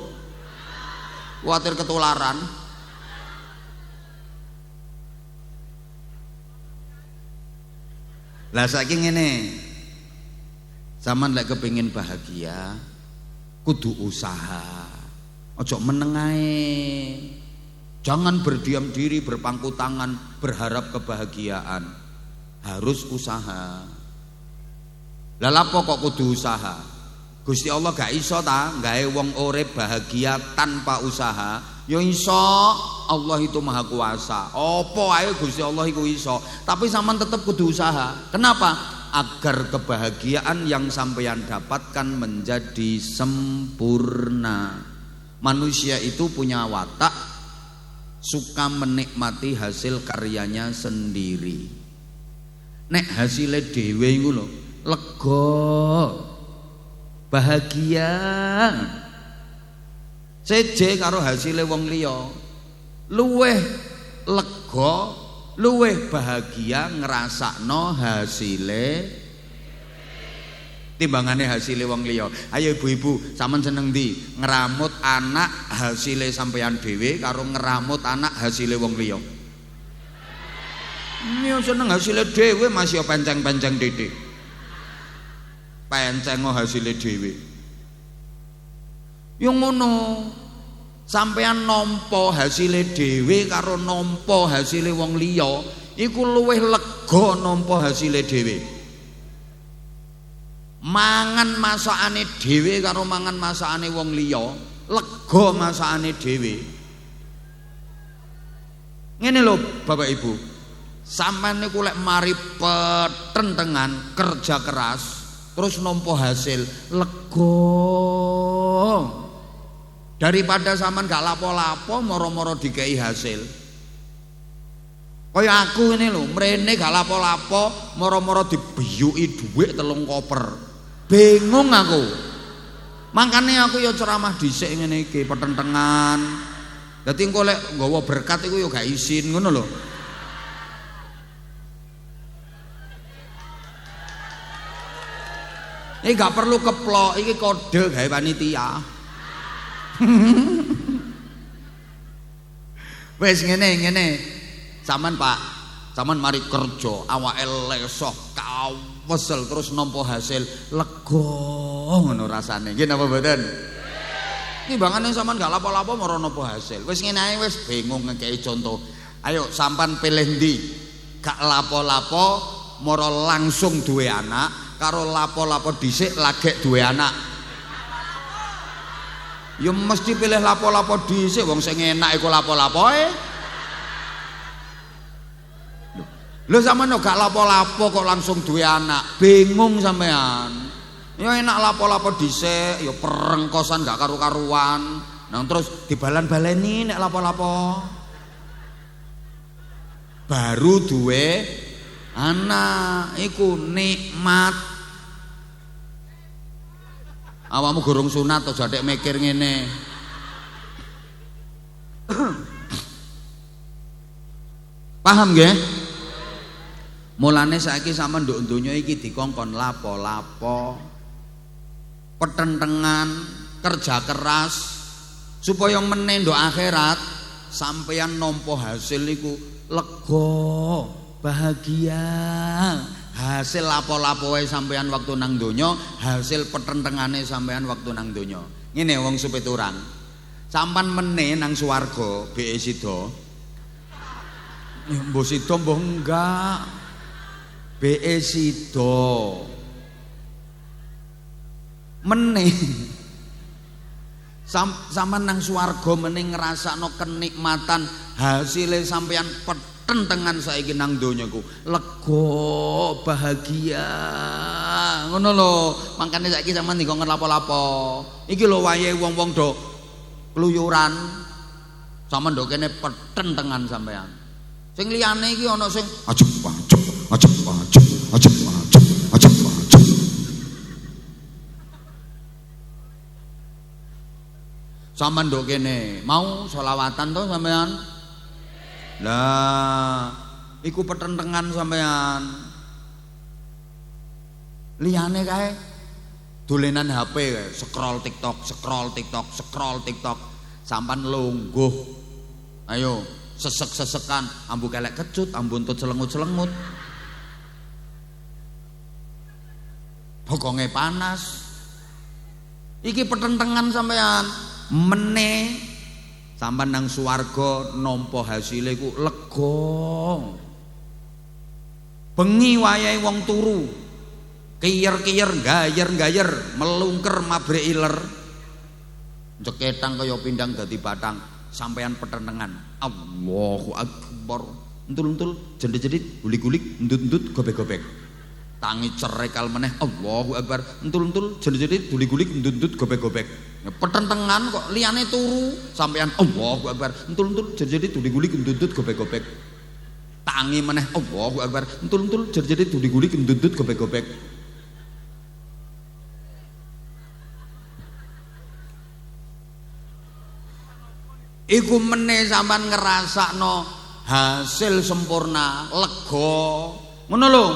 Kuwatir ketularan. Lah saiki ngene. Zaman lek kepengin bahagia, kudu usaha. Ojo meneng ae. Jangan berdiam diri, berpangku tangan, berharap kebahagiaan. Harus usaha. Lah lapo kok kudu usaha? Gusti Allah gak iso ta gawe wong urip bahagia tanpa usaha? Ya iso, Allah itu maha kuasa. Apa ae Gusti Allah iku iso, tapi sampean tetep kudu usaha. Kenapa? Agar kebahagiaan yang sampeyan dapatkan menjadi sempurna. Manusia itu punya watak suka menikmati hasil karyanya sendiri. Nek hasilnya dhewe iku lho lega, bahagia. Seje karo hasilnya wong liya luweh lega, luweh bahagia ngrasakno hasile timbangane hasile wong liya. Ayo ibu-ibu, sampean seneng ndi? Ngeramut anak hasile sampean dhewe karo ngeramut anak hasile wong liya? Yo seneng hasile dhewe, Mas, yo penceng-penceng titik. Penceng hasile dhewe. Yo ngono. Sampean nampa hasile dhewe karo nampa hasile wong liya, iku luwih lega nampa hasile dhewe. Mangan masakane dhewe karo mangan masakane wong liya, lega masakane dhewe. Ngene lho Bapak Ibu, sampean niku lek mari petentengan kerja keras terus nampa hasil lega. Daripada sampean gak lapo-lapo moro-moro dikei hasil. Kaya aku ini lho, mrene gak lapo-lapo, moro-moro dibeyuki dhuwit 3 koper. Bingung aku. Makane aku ya ceramah dhisik ngene iki, petentengan. Dadi engko lek nggawa berkat iku ya gak isin ngono lho. Iki gak perlu keplok, iki kode gawe panitia. Wis ngene. Sampean Pak, sampean mari kerja, awake lesoh, kawesel terus nampa hasil lega ngono rasane. Nggih napa mboten? Timbangane sampean gak lapo-lapo mara nampa hasil. Wis ngene ae wis bingung ngekeki contoh. Ayo sampean pilih ndi? Gak lapo-lapo mara langsung duwe anak karo lapo-lapo dhisik lagek duwe anak. Ya mesti pilih lapo-lapo dhisik wong sing enak iku lapo-lapoe. Lho sampean gak lapo-lapo kok langsung duwe anak, bingung sampean. Ya enak lapo-lapo dhisik, ya perengkosan gak karu-karuan. Nah terus dibalan-baleni nek lapo-lapo. Baru duwe anak iku nikmat. Awakmu gorong sunat to jadek mikir ngene. Paham nggih? Mulane saiki sampean nduk donya iki dikongkon lapo-lapo, petentengan, kerja keras supaya meneh nduk akhirat sampeyan nampa hasil iku lega, bahagia. Hasil lapo-lapoe sampeyan waktu nang donya, hasil petentengane sampeyan waktu nang donya. Ngene wong supeturan. Sampeyan meneh nang swarga, beke sida. Mbok sida mbok enggak. Be sida meneh sampean nang swarga meneh ngrasakno kenikmatan hasile sampeyan petentengan saiki nang donya ku lega bahagia ngono lho. Makane saiki sampean dikon lapo-lapo iki lho wayahe wong-wong do kluyuran sampean do kene petentengan sampean. Sing liyane iki ana sing ajep sampean nduk kene mau selawatan to sampean. Lah iku petentengan sampean. Liyane kae dolenan HP kae, scroll TikTok, sampean lungguh. Ayo sesek-sesekan, ambu kelek kecut, ambu untut selengut-selengut. Bokonge panas. Iki petentengan sampean. Meneh sampean nang swarga nampa hasile iku lega. Bengi wayahe wong turu. Kiyer-kiyer, gayer-gayer, melungker mabrek iler. Jeketang kaya pindang dadi batang, sampean petentengan. Allahu Akbar. Entul-entul, jendit-jendit, gulik-gulik, endut-endut, gobek-gobek. Tangi cerekal meneh, Allahu Akbar. Entul-entul, jendit-jendit, gulik-gulik, endut-endut, gobek-gobek. Petentengan kok liyane turu, sampean Allahu Akbar. Entul-entul, jendit-jendit, gulik-gulik, endut-endut, gobek-gobek. Tangi meneh, Allahu Akbar. Entul-entul, jendit-jendit, gulik-gulik, endut-endut, gobek-gobek. Iku meneh sampean ngrasakno hasil sempurna, lega. Ngono lho.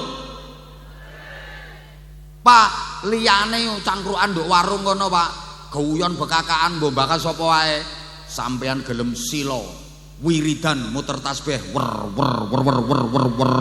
Pak, liyane cangkrukan nduk warung kono, Pak. Guyon bekakaan mbok bakal sapa wae. Sampean gelem sila, wiridan muter tasbih wer wer wer wer wer wer wer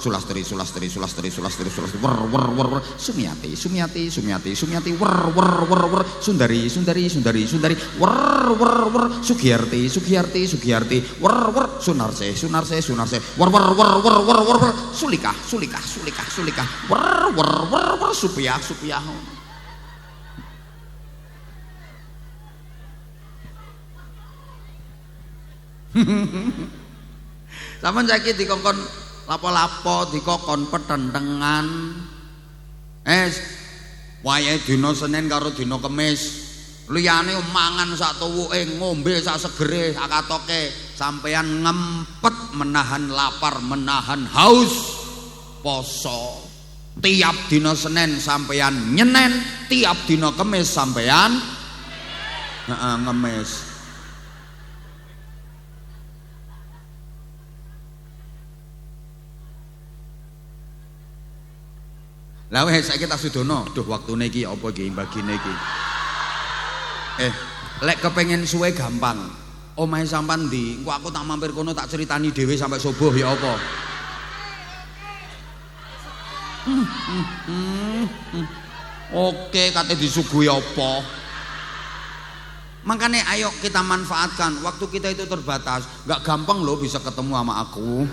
sulastri sulastri sulastri sulastri sulastri wer wer wer wer sumiati sumiati sumiati sumiati wer wer wer wer sundari sundari sundari sundari wer wer wer sugiyarti sugiyarti sugiyarti wer wer sunarse sunarse sunarse wer wer wer wer wer wer sulikah sulikah sulikah sulikah wer wer wer wer supiah supiah. Sampeyan saiki dikongkon lapo-lapo, dikongkon petentengan. Wayahe dina Senin karo dina Kamis. Liyane mangan sak tuwuke, ngombe sak segere, sak katoke. sampean ngempet menahan lapar, menahan haus, poso. Tiap dina Senin sampean nyenen, tiap dina Kemis sampean ngemis. Lah wis saiki tak sudono, duh waktune iki apa iki bagine iki. Lek kepengen suwe gampang. Omahe sampean ndi? Engko aku tak mampir kono tak ceritani dhewe sampai subuh ya apa? Oke, kate disuguhi apa? Makanya ayo kita manfaatkan waktu kita itu terbatas. Gak gampang loh bisa ketemu sama aku.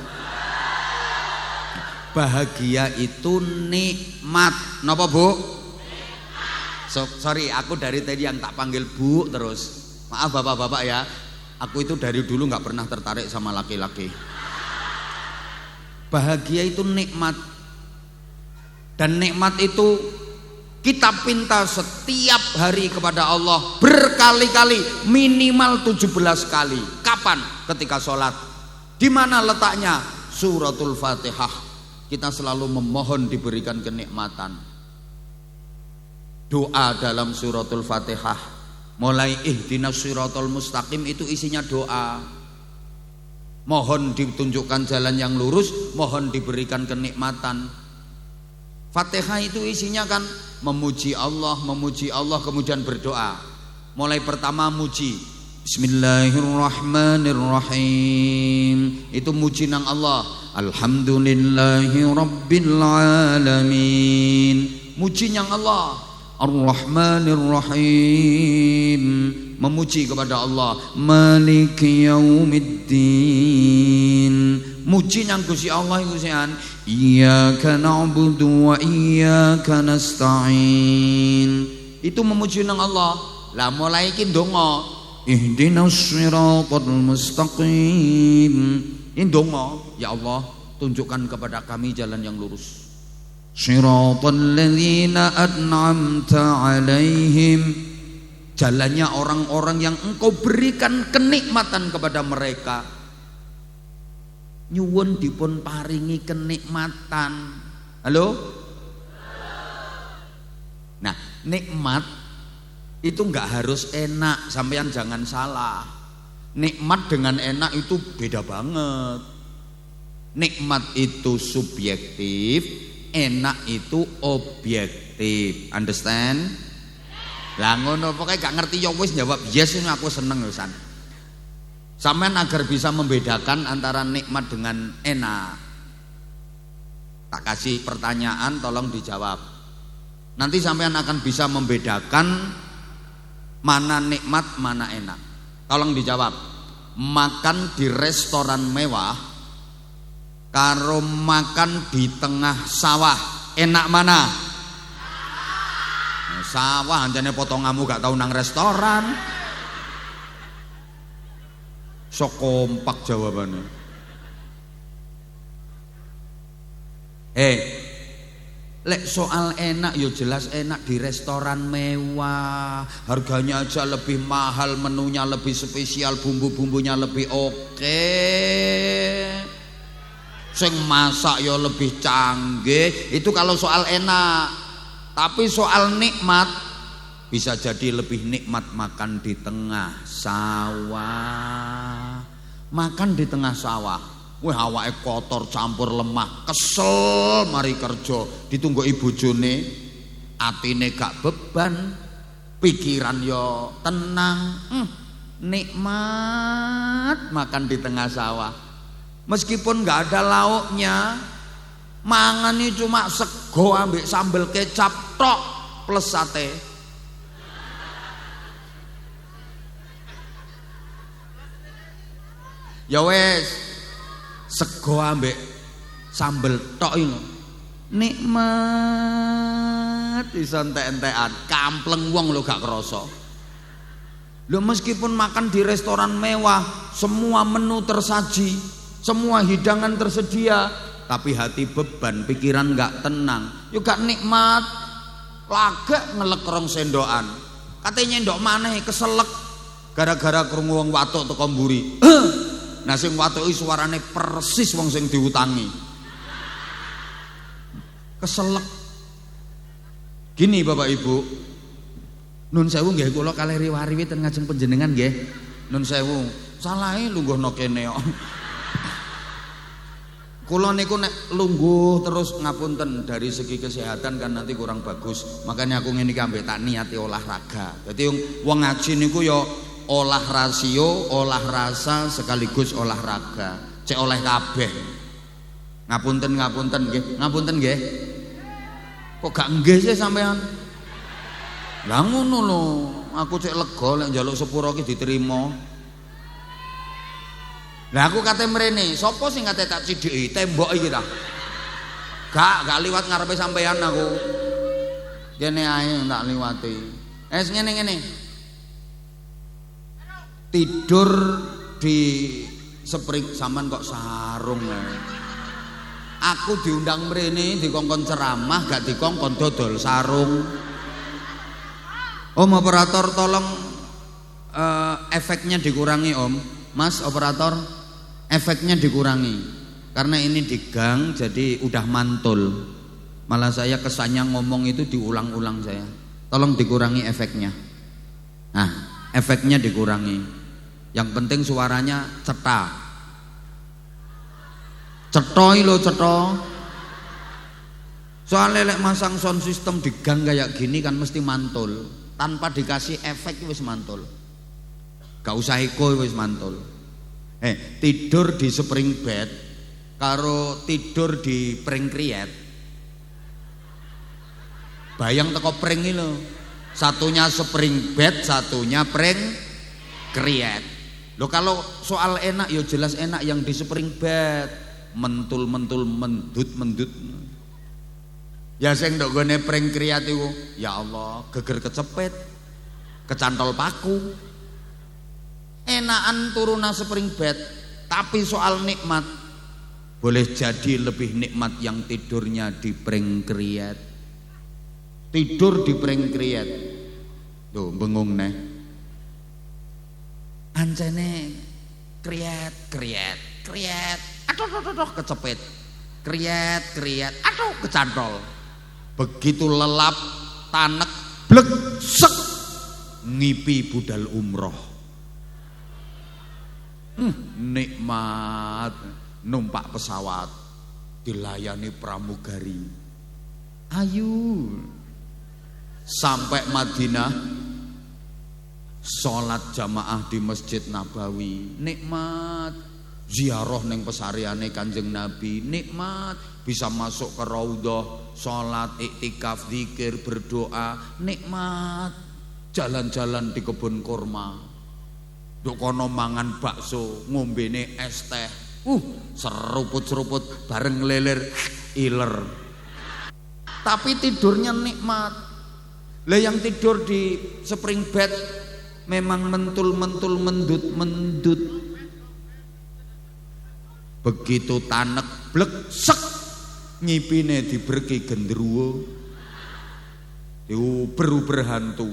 Bahagia itu nikmat. Napa Bu? Sorry, aku dari tadi yang tak panggil Bu terus. Maaf bapak-bapak ya. Aku itu dari dulu gak pernah tertarik sama laki-laki. Bahagia itu nikmat. Dan nikmat itu kita pinta setiap hari kepada Allah berkali-kali, minimal 17 kali. Kapan? Ketika sholat. Di mana letaknya? Suratul Fatihah. Kita selalu memohon diberikan kenikmatan. Doa dalam suratul Fatihah, mulai ihdinas siratal mustaqim itu isinya doa. Mohon ditunjukkan jalan yang lurus, mohon diberikan kenikmatan. Fatihah itu isinya kan memuji Allah, kemudian berdoa. Mulai pertama muji, Bismillahirrahmanirrahim. Itu muji nang Allah. Alhamdulillahi rabbil alamin. Muji nang Allah. Ar-Rahmanir-Rahim. Memuji kepada Allah. Maliki yaumiddin. Muji nang Gusti Allah iku sean. Iyyaka na'budu wa iyyaka nasta'in. Itu memuji nang Allah. Lah mulai iki ndonga. Ihdinas siratal mustaqim. Ini ndonga, ya Allah, tunjukkan kepada kami jalan yang lurus. Siratal ladzina an'amta 'alaihim. Jalannya orang-orang yang Engkau berikan kenikmatan kepada mereka. Nyuwun dipun paringi kenikmatan. Halo? Nah, nikmat itu enggak harus enak, sampean jangan salah. Nikmat dengan enak itu beda banget. Nikmat itu subjektif, enak itu objektif. Understand? Lah ngono pokoknya gak ngerti ya wis jawab yes, ini aku seneng wisan. Sampean agar bisa membedakan antara nikmat dengan enak. Tak kasih pertanyaan, tolong dijawab. Nanti sampean akan bisa membedakan mana nikmat, mana enak. Tolong dijawab. Makan di restoran mewah karo makan di tengah sawah, enak mana? Sawah anjane potonganmu gak tahu nang restoran. Sok kompak jawabannya. Lek soal enak ya jelas enak di restoran mewah. Harganya aja lebih mahal, menunya lebih spesial, bumbu-bumbunya lebih oke. Sing masak ya lebih canggih. Itu kalau soal enak. Tapi soal nikmat, bisa jadi lebih nikmat makan di tengah sawah. Makan di tengah sawah. Wah awake kotor campur lemah, kesel mari kerja, ditunggu ibu bojone, atine gak beban, pikiran yo tenang, nikmat makan di tengah sawah. Meskipun gak ada lauknya, mangannya cuma sego ambek sambal kecap tok plus sate. Ya wes. Sego ambek sambel tok ini nikmat iso entek-entekan, kampleng wong lho gak krasa. Lho meskipun makan di restoran mewah, semua menu tersaji, semua hidangan tersedia, tapi hati beban, pikiran gak tenang, yo gak nikmat. Lagek ngelek rong sendokan, katanya ndok maneh keselek gara-gara krungu wong watuk teko mburi. Nah sing watuki suarane persis wong sing diutangi. Keselek. Gini Bapak Ibu, nun sewu nggih kula kalih riwariwi ten ngajeng panjenengan nggih. Nun sewu, salahe lungguhno kene kok. Kula niku nek lungguh terus ngapunten dari segi kesehatan kan nanti kurang bagus. Makanya aku ngene iki ambek tak niati olahraga. Dadi wong ngaji niku ya olah rasio, olah rasa sekaligus olahraga. Cek oleh kabeh. Ngapunten nggih. Ngapunten nggih. Kok gak nggih sih sampean? Lah ngono lho, aku cek lega lek njaluk sepuro ki diterima. Lah aku kate mrene, sapa sing kate tak cidhiki tembok iki ta? Gak liwat ngarepe sampean aku. Kene ae tak liwati. Ngene. Tidur di spring sampean kok sarung ae. Aku diundang mrene dikongkon ceramah gak dikongkon dodol sarung. Om operator tolong efeknya dikurangi Om. Mas operator, efeknya dikurangi karena ini di gang jadi udah mantul, malah saya kesannya ngomong itu diulang-ulang saya. Tolong dikurangi efeknya. Nah efeknya dikurangi, yang penting suaranya cetha cetoi lo ceto. Soalnya lek masang sound system di gang kayak gini kan mesti mantul, tanpa dikasih efek wis mantul. Gak usah eko wis mantul. Tidur di spring bed karo tidur di pring kriet. Bayang teko pring iki lho. Satunya spring bed, satunya pring kriet. Loh kalau soal enak ya jelas enak yang di spring bed. Mentul-mentul mendut-mendut. Ya sing ndok gone pring kriet iku, ya Allah, geger kecepet. Kecantol paku. Enakan turunan spring bed, tapi soal nikmat boleh jadi lebih nikmat yang tidurnya di pring kriet. Tidur di pring kriet tuh bengung neh ancene kriet aduh kecepet kriet aduh kecantol. Begitu lelap tanek blek sek ngipi budal umroh. Nikmat numpak pesawat dilayani pramugari. Ayu sampai Madinah sholat jamaah di Masjid Nabawi, nikmat. Ziarah neng pesariane Kanjeng Nabi, nikmat. Bisa masuk ke raudhah, sholat, iktikaf, zikir, berdoa, nikmat. Jalan-jalan di kebun kurma, duk kono mangan bakso, ngombene es teh, seruput-seruput bareng leler iler. Tapi tidurnya nikmat. Lah yang tidur di spring bed memang mentul-mentul mendut-mendut. Begitu tanek blek sek ngipine diberki gendruwo. Diuber-uber hantu.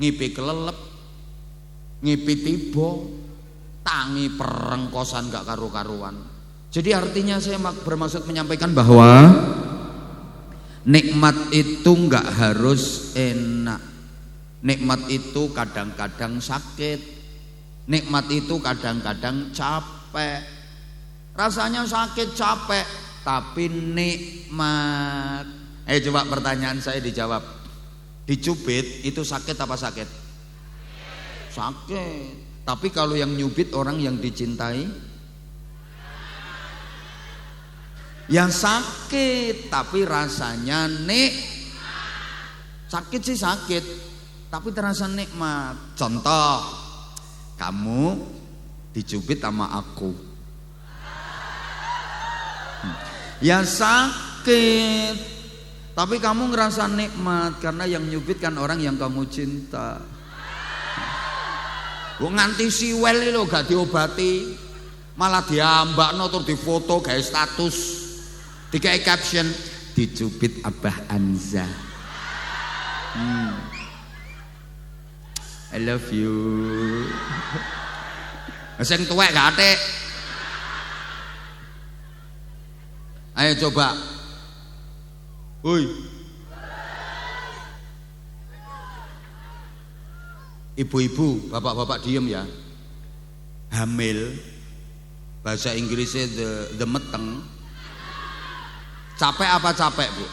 Ngipi kelelep. Ngipi tiba, tangi perengkosan gak karu-karuan. Jadi artinya saya bermaksud menyampaikan bahwa nikmat itu gak harus enak. Nikmat itu kadang-kadang sakit. Nikmat itu kadang-kadang capek. Rasanya sakit capek, tapi nikmat. Coba pertanyaan saya dijawab. Dicubit itu sakit apa sakit? Sakit. Tapi kalau yang nyubit orang yang dicintai, yang sakit tapi rasanya sakit sih sakit tapi terasa nikmat. Contoh, kamu dicubit sama aku, ya sakit tapi kamu ngerasa nikmat karena yang nyubit kan orang yang kamu cinta. Nganti siwel lho gak diobati, malah diambakno terus difoto gawe status, dikai caption dicubit Abah Anza. I love you. Sing tuwek gak atik, Ayo coba. Woi. Ibu-ibu, bapak-bapak diem ya. Hamil, bahasa Inggrisnya the meteng. Capek apa capek, Bu?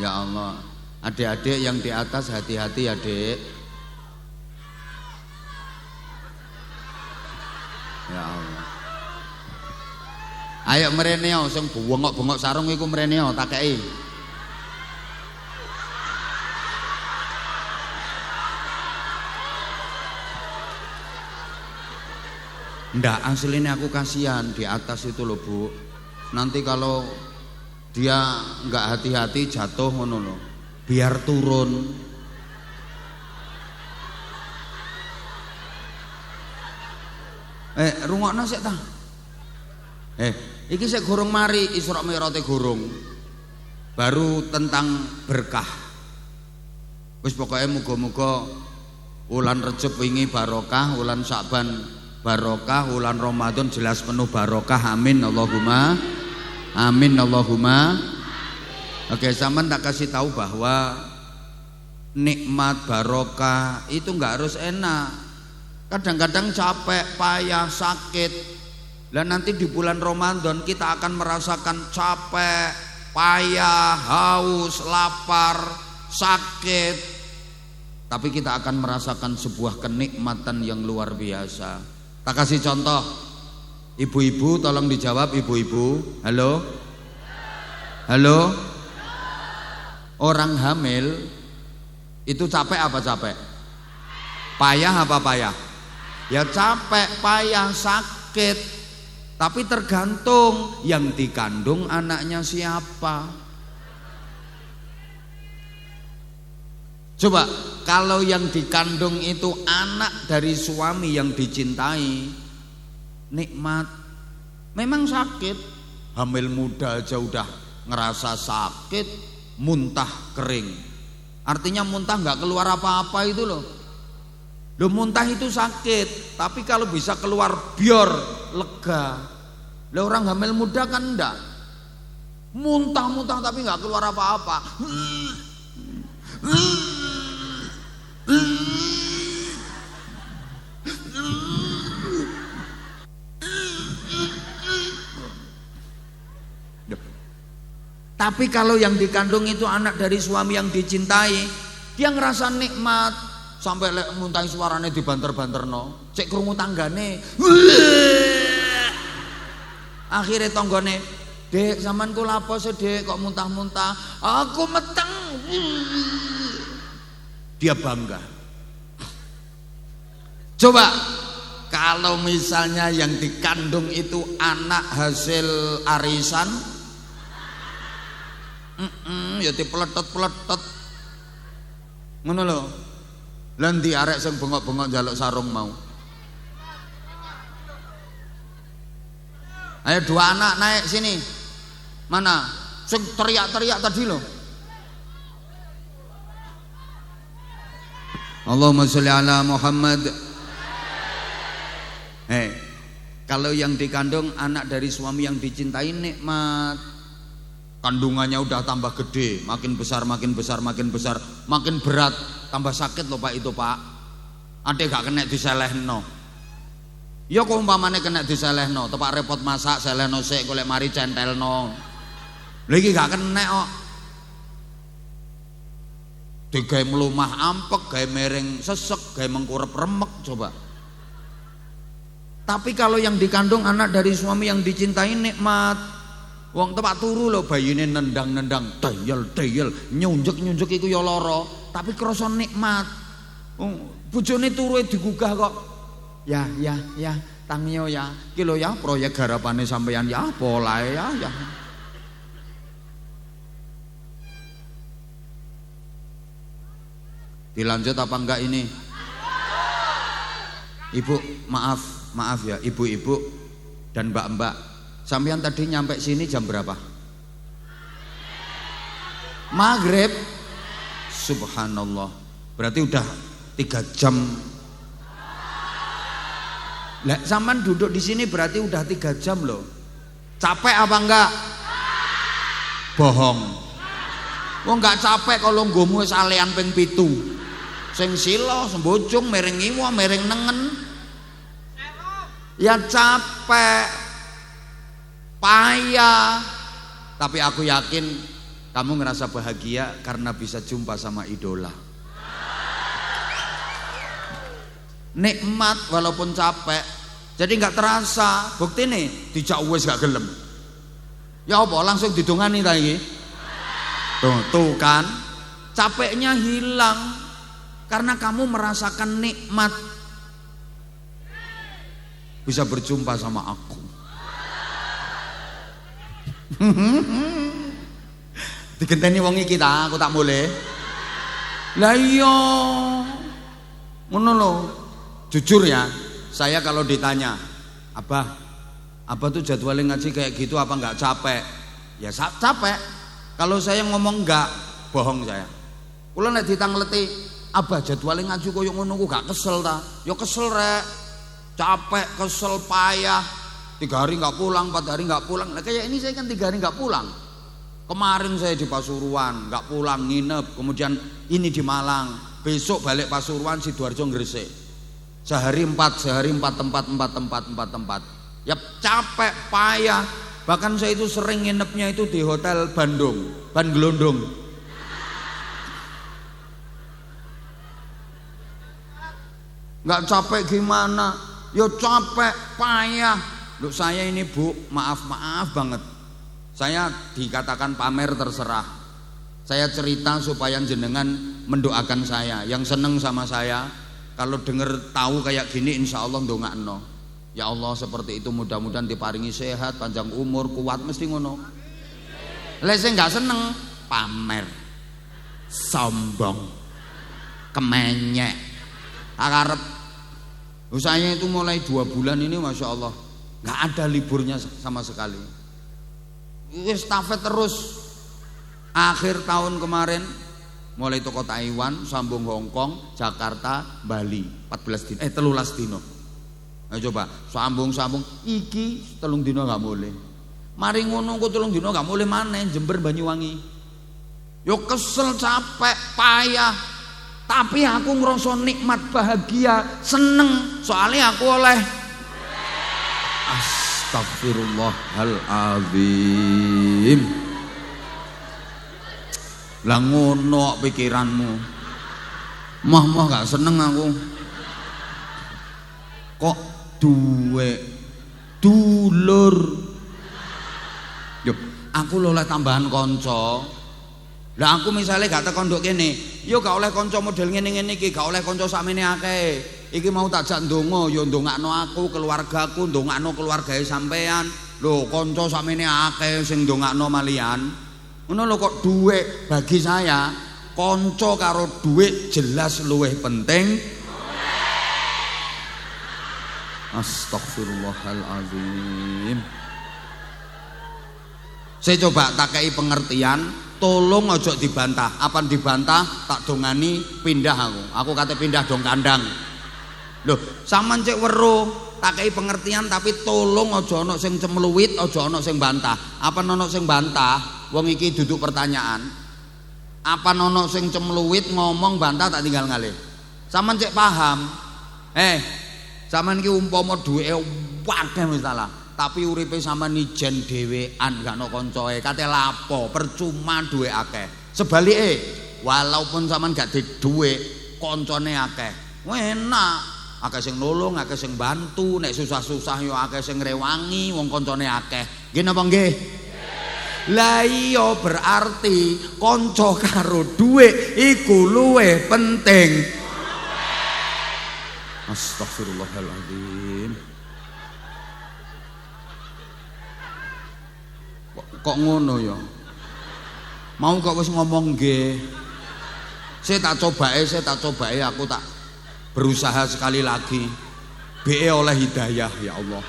Ya Allah, adik-adik yang di atas hati-hati ya, Dek. Ya Allah. Ayo mereneo sing bengok-bengok sarung iku mereneo tak kei. Ndak, aslinya aku kasihan di atas itu loh, Bu. Nanti kalau dia nggak hati-hati jatuh ngono loh. Biar turun. Rungokno sik ta. Iki sik gorong mari Isra Mi'raj gorong. Baru tentang berkah. Wis pokoke muga-muga wulan Rejab wingi barokah, wulan Sa'ban barokah, wulan Ramadan jelas penuh barokah. Amin Allahumma. Amin Allahumma. Oke, sampean tak kasih tahu bahwa nikmat barokah itu enggak harus enak. Kadang-kadang capek, payah, sakit. Dan nanti di bulan Ramadan kita akan merasakan capek, payah, haus, lapar, sakit. Tapi kita akan merasakan sebuah kenikmatan yang luar biasa. Tak kasih contoh. Ibu-ibu tolong dijawab, ibu-ibu. Halo? Halo? Orang hamil itu capek apa capek? Payah apa payah? Ya capek, payah, sakit. Tapi tergantung yang dikandung anaknya siapa. Coba kalau yang dikandung itu anak dari suami yang dicintai, nikmat. Memang sakit, hamil muda aja udah ngerasa sakit, muntah kering. Artinya muntah nggak keluar apa-apa itu loh. Loh, muntah itu sakit, tapi kalau bisa keluar biar lega. Lah orang hamil muda kan enggak. Muntah-muntah tapi nggak keluar apa-apa. Tapi kalau yang dikandung itu anak dari suami yang dicintai, dia ngerasa nikmat. Sampai lek muntahi suarane dibanter-banterno, cek krungu tanggane. Akhirnya tanggane, "Dek, sampean ku lapo sih, Dek, kok muntah-muntah?" "Aku meteng." Dia bangga. Coba kalau misalnya yang dikandung itu anak hasil arisan, ya dipeletot-peletot ngono lho. Lan di arek sing bengok-bengok njaluk sarung mau. Ayo dua anak naik sini. Mana? Sing teriak-teriak tadi loh. Allahumma sholli ala Muhammad. Kalau yang dikandung anak dari suami yang dicintai nikmat. Kandungannya udah tambah gede, makin besar, makin besar, makin besar, makin berat, tambah sakit loh Pak itu Pak. Adek gak kena diselehno. Ya kok umpamane kena diselehno, tepak repot masak, selehno sik golek mari centelno. Lha iki gak kena kok. Digawe mlumah ampek, gawe mereng sesek, gawe mengkurep remek coba. Tapi kalau yang dikandung anak dari suami yang dicintai nikmat. Wong tepak turu lho bayine nendang-nendang, deyel-deyel, nyunjuk-nyunjuk iku ya lara, tapi krasa nikmat. Bojone turu digugah kok. Ya, tangyo ya. Ki lho ya proyek garapane sampeyan ya apa lae ya. Dilanjut apa enggak ini? Ibu, maaf ya, ibu-ibu dan mbak-mbak. Sampean tadi nyampe sini jam berapa? Maghrib. Subhanallah. Berarti udah 3 jam. Lah sampean duduk di sini berarti udah 3 jam loh. Capek apa enggak? Bohong. Wong enggak capek kalau nggomu wis alean ping 7. Sing sila sembojong mereng ngiwa mereng nengen. Ya capek, payah. Tapi aku yakin kamu ngerasa bahagia karena bisa jumpa sama idola. Nikmat walaupun capek, jadi nggak terasa. Bukti nih, dijak wis gak gelem. Ya apa langsung didongani ta iki? Tuh kan, capeknya hilang karena kamu merasakan nikmat bisa berjumpa sama aku. Digenteni wong iki ta, aku tak boleh. Lah iya. Ngono lho. Jujur ya, saya kalau ditanya, Abah tuh jadwalnya ngaji kayak gitu apa enggak capek? Ya capek. Kalau saya ngomong enggak, bohong saya. Kula nek ditangleti, Abah jadwalnya ngaji koyo ngono ku gak kesel ta? Ya kesel rek. Capek, kesel, payah. 3 hari enggak pulang, 4 hari enggak pulang. Nah kayak ini saya kan 3 hari enggak pulang. Kemarin saya di Pasuruan, enggak pulang, nginep. Kemudian ini di Malang. Besok balik Pasuruan, Sidoarjo, Gresik. Sehari 4 tempat. Ya capek, payah. Bahkan saya itu sering nginepnya itu di hotel Bandung, Ban Gelondong. Nggak capek gimana? Ya capek, payah. Loh saya ini Bu, maaf banget. Saya dikatakan pamer terserah. Saya cerita supaya jenengan mendoakan saya. Yang seneng sama saya, kalau denger tahu kayak gini insya Allah ndongakno. Ya Allah seperti itu mudah-mudahan diparingi sehat, panjang umur, kuat mesti ngono. Lah sing gak seneng pamer, sombong, kemenyek. Akarep saya itu mulai 2 bulan ini Masya Allah gak ada liburnya sama sekali. Estafet terus. Akhir tahun kemarin mulai toko Taiwan, sambung Hong Kong, Jakarta, Bali, 13 dino. Nah coba, sambung iki 3 dino gak boleh. Mari ngono kok 3 dino gak boleh maneh Jember Banyuwangi. Yo kesel, capek, payah. Tapi aku ngerasa nikmat, bahagia, seneng. Soalnya aku oleh Astagfirullahaladzim. Lah ngono pikiranmu. Mah gak seneng aku. Kok duwe dulur. Yo, aku lho oleh tambahan kanca. Lah aku misalnya gak tekon nduk kene, yo gak oleh kanca model ngene-ngene iki, gak oleh kanca sakmene akeh. Iki mau takjak ndonga, yo ndongakno aku, keluargaku, ndongakno keluargae sampean. Lho, kanca sakmene akeh sing ndongakno malian. Ngono lho kok dhuwit bagi saya kanca karo dhuwit jelas luwih penting. Astagfirullahaladzim. Saya coba tak kei pengertian, tolong ojo dibantah. Apa dibantah tak dongani pindah aku. Aku kata pindah dong kandang. Loh, sampean cek weruh tak kei pengertian tapi tolong ojo ono sing cemluwit, ojo ono sing bantah. Apa ono sing bantah? Wong iki duduk pertanyaan. Apa nono sing cemluwit ngomong bantah tak tinggal ngalih. Sampeyan cek paham. Sampeyan iki umpama duweke akeh wis salah, tapi uripe sampeyan ijen dhewean gak ono kancae. Kate lapo? Percuma duwe akeh. Sebalike, walaupun sampeyan gak duwe dhuwit, kancane akeh. Enak. Akeh sing nolong, akeh sing bantu, nek susah-susah yo akeh sing ngrewangi, wong kancane akeh. Nggih napa nggih? Lah iya berarti kanca karo dhuwit iku luwih penting. Astagfirullahaladzim. Kok ngono ya? Mau kok wis ngomong nggih. Saya tak cobae aku tak berusaha sekali lagi. Be oleh hidayah ya Allah.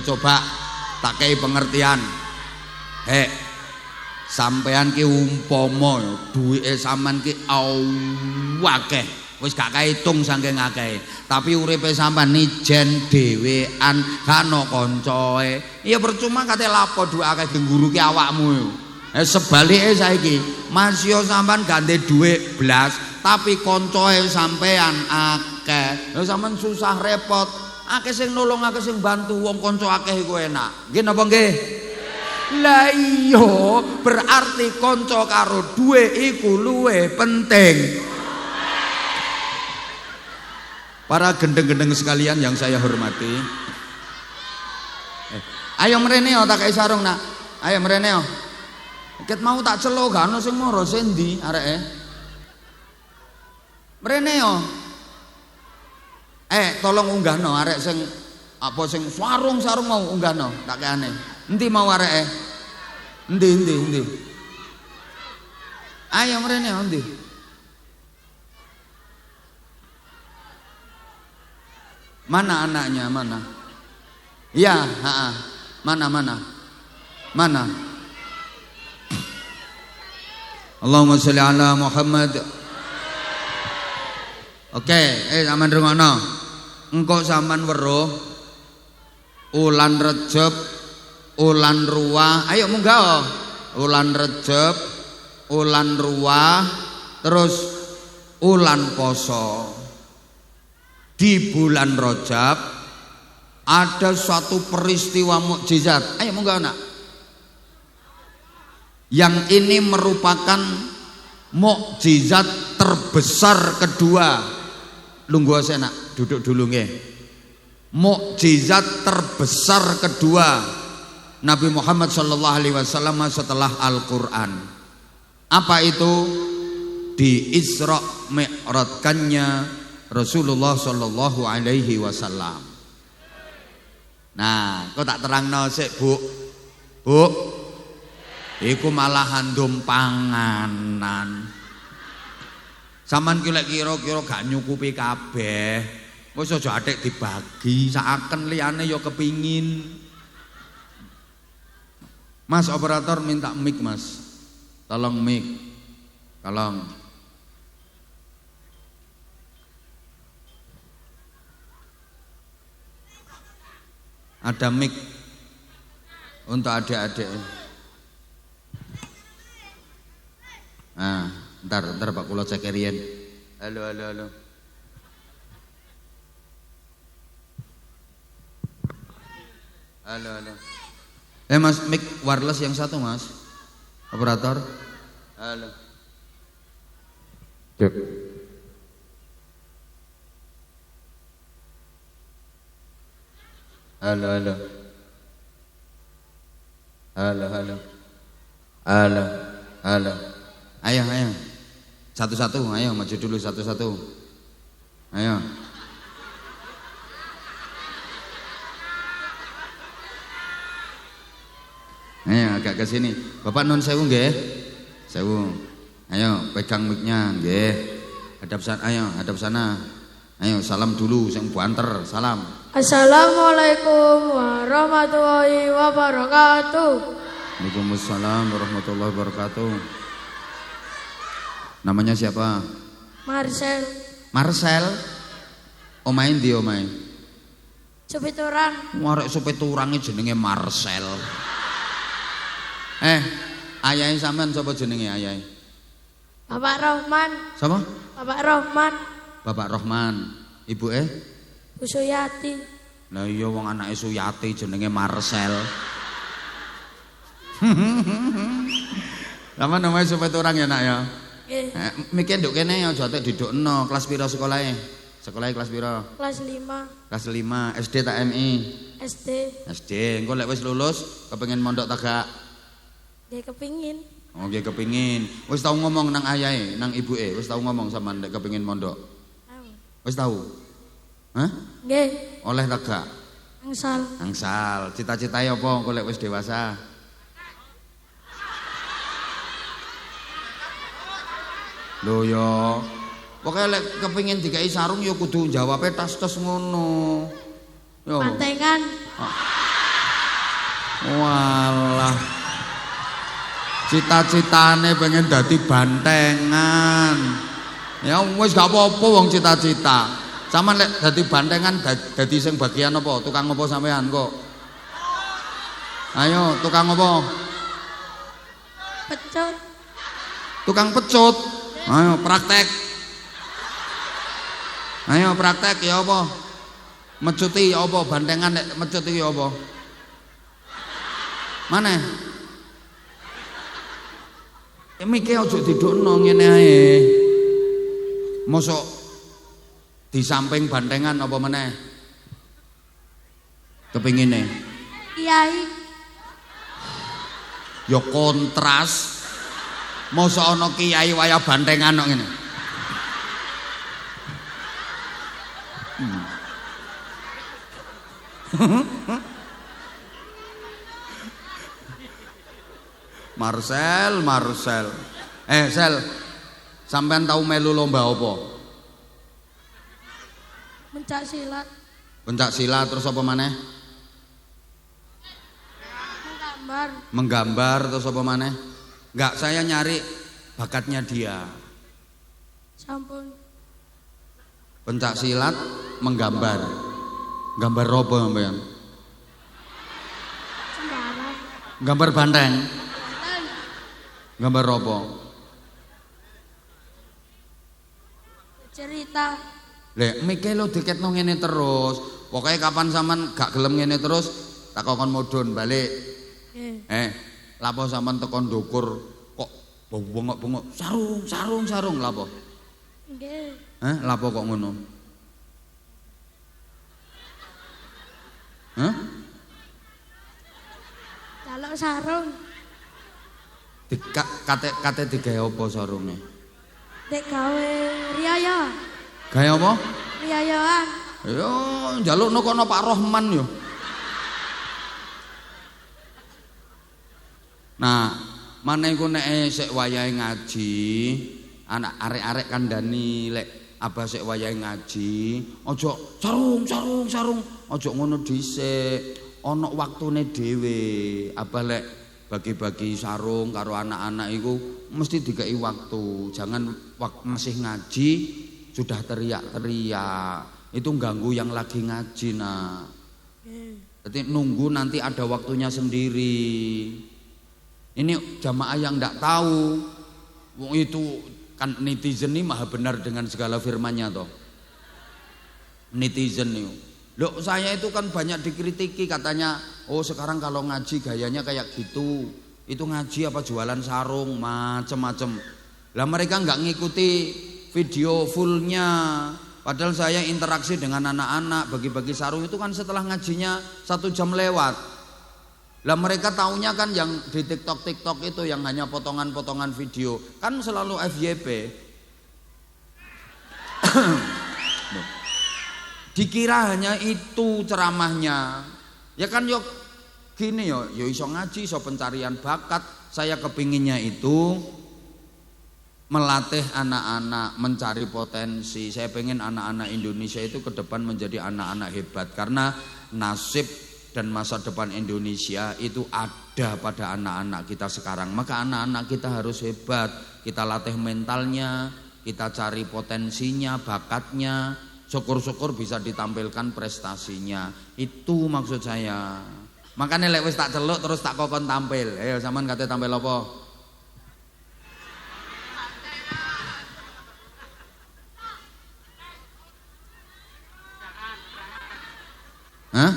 Coba tak kei pengertian. Sampean ki umpama duwike sampean ki akeh Wis gak kaitung saking akeh. Tapi uripe sampean nijen dhewean kano koncoe. Ya percuma kate lapo duwe akeh gengguruke awakmu. Sebalike saiki, masya sampean gak ndek dhuwit blas, tapi koncoe sampean akeh. Lha sampean susah repot, akeh sing nolong, akeh sing bantu, wong kanca akeh iku enak. Nggih napa nggih? Lah iya, berarti kanca karo dhuwit iku luwih penting. Para gendeng-gendeng sekalian yang saya hormati, ayo mrene yo tak kei sarung nak. Ayo mrene yo. Ket mau tak celuk gak ono sing moro sendi areke. Mrene yo. Tolong unggahno arek sing apa sing sarung mau unggahno tak keane. Endi mau areke? Endi. Ayo mrene yo endi? Mana anaknya, mana? Iya, mana? Allahumma sholli ala Muhammad. Oke, sampean rungokno. Engko sampean weruh ulan Rejab, ulan Ruwah. Ayo munggah. Ulan Rejab, ulan Ruwah, terus ulan Poso. Di bulan Rajab ada suatu peristiwa mukjizat. Ayo munggah anak. Yang ini merupakan mukjizat terbesar kedua. Lungguh saya nak, duduk dulu nggih. Mukjizat terbesar kedua Nabi Muhammad SAW setelah Al-Quran. Apa itu? Di Isra Mi'rajkannya Rasulullah Shallallahu Alaihi Wasallam. Nah, kau tak terangno sik bu, iku malahan dom panganan. Saman kira-kira gak nyukupi kabeh. Wis aja atik dibagi, saaken liyane yo kepingin. Mas operator minta mic mas, tolong mic, tolong. Ada mic untuk adik-adik. Nah, ntar Pak kula cek riyen. Halo. Mas, mic wireless yang satu mas, operator. Halo. Cek. Halo. Ayo. Satu-satu, ayo maju dulu satu-satu. Ayo. Ayo agak ke sini. Bapak nun sewu nggih? Sewu. Ayo pegang mic-nya nggih. Hadap sana, hadap sana. Ayo salam dulu sing buanter, salam. Assalamualaikum warahmatullahi wabarakatuh. Waalaikumsalam warahmatullahi wabarakatuh. Namanya siapa? Marcel. Omahe ndi omahe? Supiturang. Arek Supiturange jenenge Marcel. Ayahe sampean sapa jenenge ayahe? Bapak Rohman. Sapa? Bapak Rohman. Bapak Rohman. Ibuke? Bu Suyati. Lah iya wong anake Suyati jenenge Marcel. Sama namanya Supiturang ya nak ya? Nggih. Mikir nduk kene aja tek didukno. Kelas pira sekolahe? Sekolahe kelas pira? Kelas 5. Kelas 5. SD tak MI? SD. Engko lek wis lulus kepengin mondok ta gak? Nggih kepingin. Oh nggih kepingin. Wis tau ngomong nang ayahe, nang ibuke, wis tau ngomong sampean lek kepengin mondok? Wis tau? Hah? Nggih. Oleh ta gak? Angsal. Cita-citae apa engko lek wis dewasa? Lho ya. Pokoke lek kepengin dikai sarung ya kudu jawabe tas-tas ngono. Yo. Mantengan. Walah. Cita-citane pengen dadi bantengan. Ya wis gak apa-apa wong cita-cita. Sampeyan lek dadi bantengan dadi sing bagian apa? Tukang apa sampean kok? Ayo, tukang apa? Pecut. Tukang pecut. Ayo praktek. Ayo praktek ya apa? Mecuti ya apa? Bantengan nek mecut iki ya apa? Mana? Miki aja didukno ngene ae. Mosok di samping bantengan apa meneh? Kepingine. Kiai. Ya kontras. Mosok ana kiai waya bantengan kok ngene. Marcel. Sel. Sampean tahu melu lomba apa? Pencak silat. Pencak silat terus apa maneh? Menggambar. Menggambar terus apa maneh? Enggak, saya nyari bakatnya dia. Sampun. Pencak silat, menggambar. Gambar apa sampean? Sembarang. Gambar banteng. Banteng. Gambar apa? Cerita. Lek mikir lo diketno ngene terus. Pokoknya kapan sampean gak gelem ngene terus, tak kokon mudhun balik. Lapo sampean tekan ndukur kok bengok-bengok sarung lapo? Nggih. Lapo kok ngono? Kalau sarung. Kate digawe apa sarunge? Dek gawe riaya. Gawe apa? Riayaan. Yo njalukno kono Pak Rohman yo. Nah, maneh iku nek sik wayahe ngaji, anak arek-arek kandhani lek abah sik wayahe ngaji, aja sarung, aja ngono dhisik. Ana waktune dhewe. Abah lek bagi-bagi sarung karo anak-anak iku mesti dikei waktu. Jangan masih ngaji sudah teriak-teriak. Itu ganggu yang lagi ngaji, Nak. Jadi nunggu nanti ada waktunya sendiri. Ini jamaah yang ndak tahu, itu kan netizen ini maha benar dengan segala firmannya toh. Netizen itu, loh saya itu kan banyak dikritiki katanya, oh sekarang kalau ngaji gayanya kayak gitu, itu ngaji apa jualan sarung, macem-macem. Lah mereka nggak ngikuti video fullnya, padahal saya interaksi dengan anak-anak bagi-bagi sarung itu kan setelah ngajinya 1 jam lewat. Lah mereka taunya kan yang di TikTok itu yang hanya potongan-potongan video, kan selalu FYP. Dikira hanya itu ceramahnya. Ya kan yo gini yo iso ngaji, iso pencarian bakat. Saya kepinginnya itu melatih anak-anak mencari potensi. Saya pengen anak-anak Indonesia itu ke depan menjadi anak-anak hebat, karena nasib dan masa depan Indonesia itu ada pada anak-anak kita sekarang. Maka anak-anak kita harus hebat. Kita latih mentalnya, kita cari potensinya, bakatnya. Syukur-syukur bisa ditampilkan prestasinya. Itu maksud saya. Makanya lek wis tak celuk terus tak kokon tampil. Ayo sampean kate tampil apa? Hah?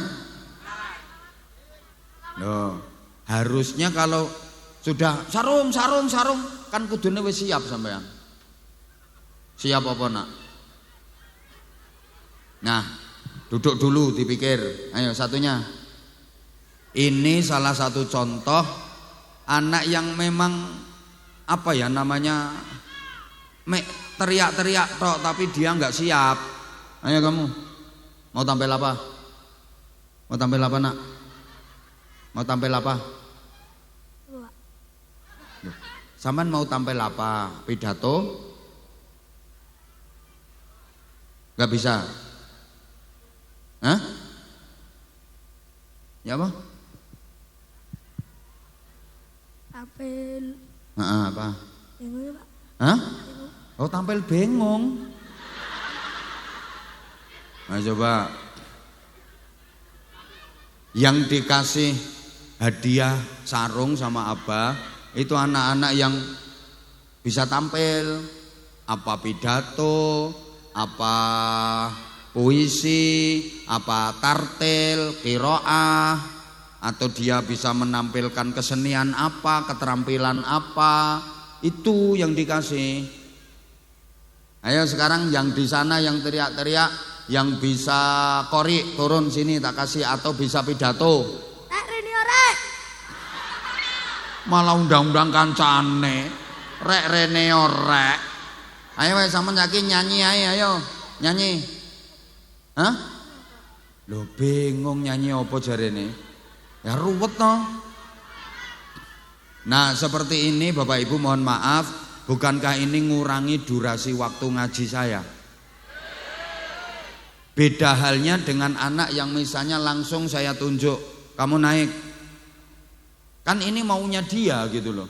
Loh, harusnya kalau sudah sarung kan kudune wis siap sampean. Siap apa nak? Nah, duduk dulu dipikir. Ayo satunya. Ini salah satu contoh anak yang memang apa ya namanya teriak-teriak tok tapi dia nggak siap. Ayo kamu. Mau tampil apa? Mau tampil apa nak? Mau tampil apa? Sampean mau tampil apa? Pidato? Gak bisa? Hah? Ya apa? Tampil. Apa? Bingung Pak. Hah? Oh, tampil bengong. Nah, coba yang dikasih hadiah sarung sama Abah itu anak-anak yang bisa tampil, apa pidato, apa puisi, apa tartil, qiraah, atau dia bisa menampilkan kesenian apa, keterampilan apa, itu yang dikasih. Ayo sekarang yang di sana yang teriak-teriak, yang bisa qori turun sini tak kasih, atau bisa pidato. Rene rek. Malah undang-undang kancane. Rek rene rek. Ayo wae sampean yakin nyanyi ayo. Nyanyi. Hah? Lho bingung nyanyi apa jarene? Ya ruwet no. Nah, seperti ini Bapak Ibu mohon maaf, bukankah ini ngurangi durasi waktu ngaji saya? Beda halnya dengan anak yang misalnya langsung saya tunjuk, kamu naik. Kan ini maunya dia gitu loh.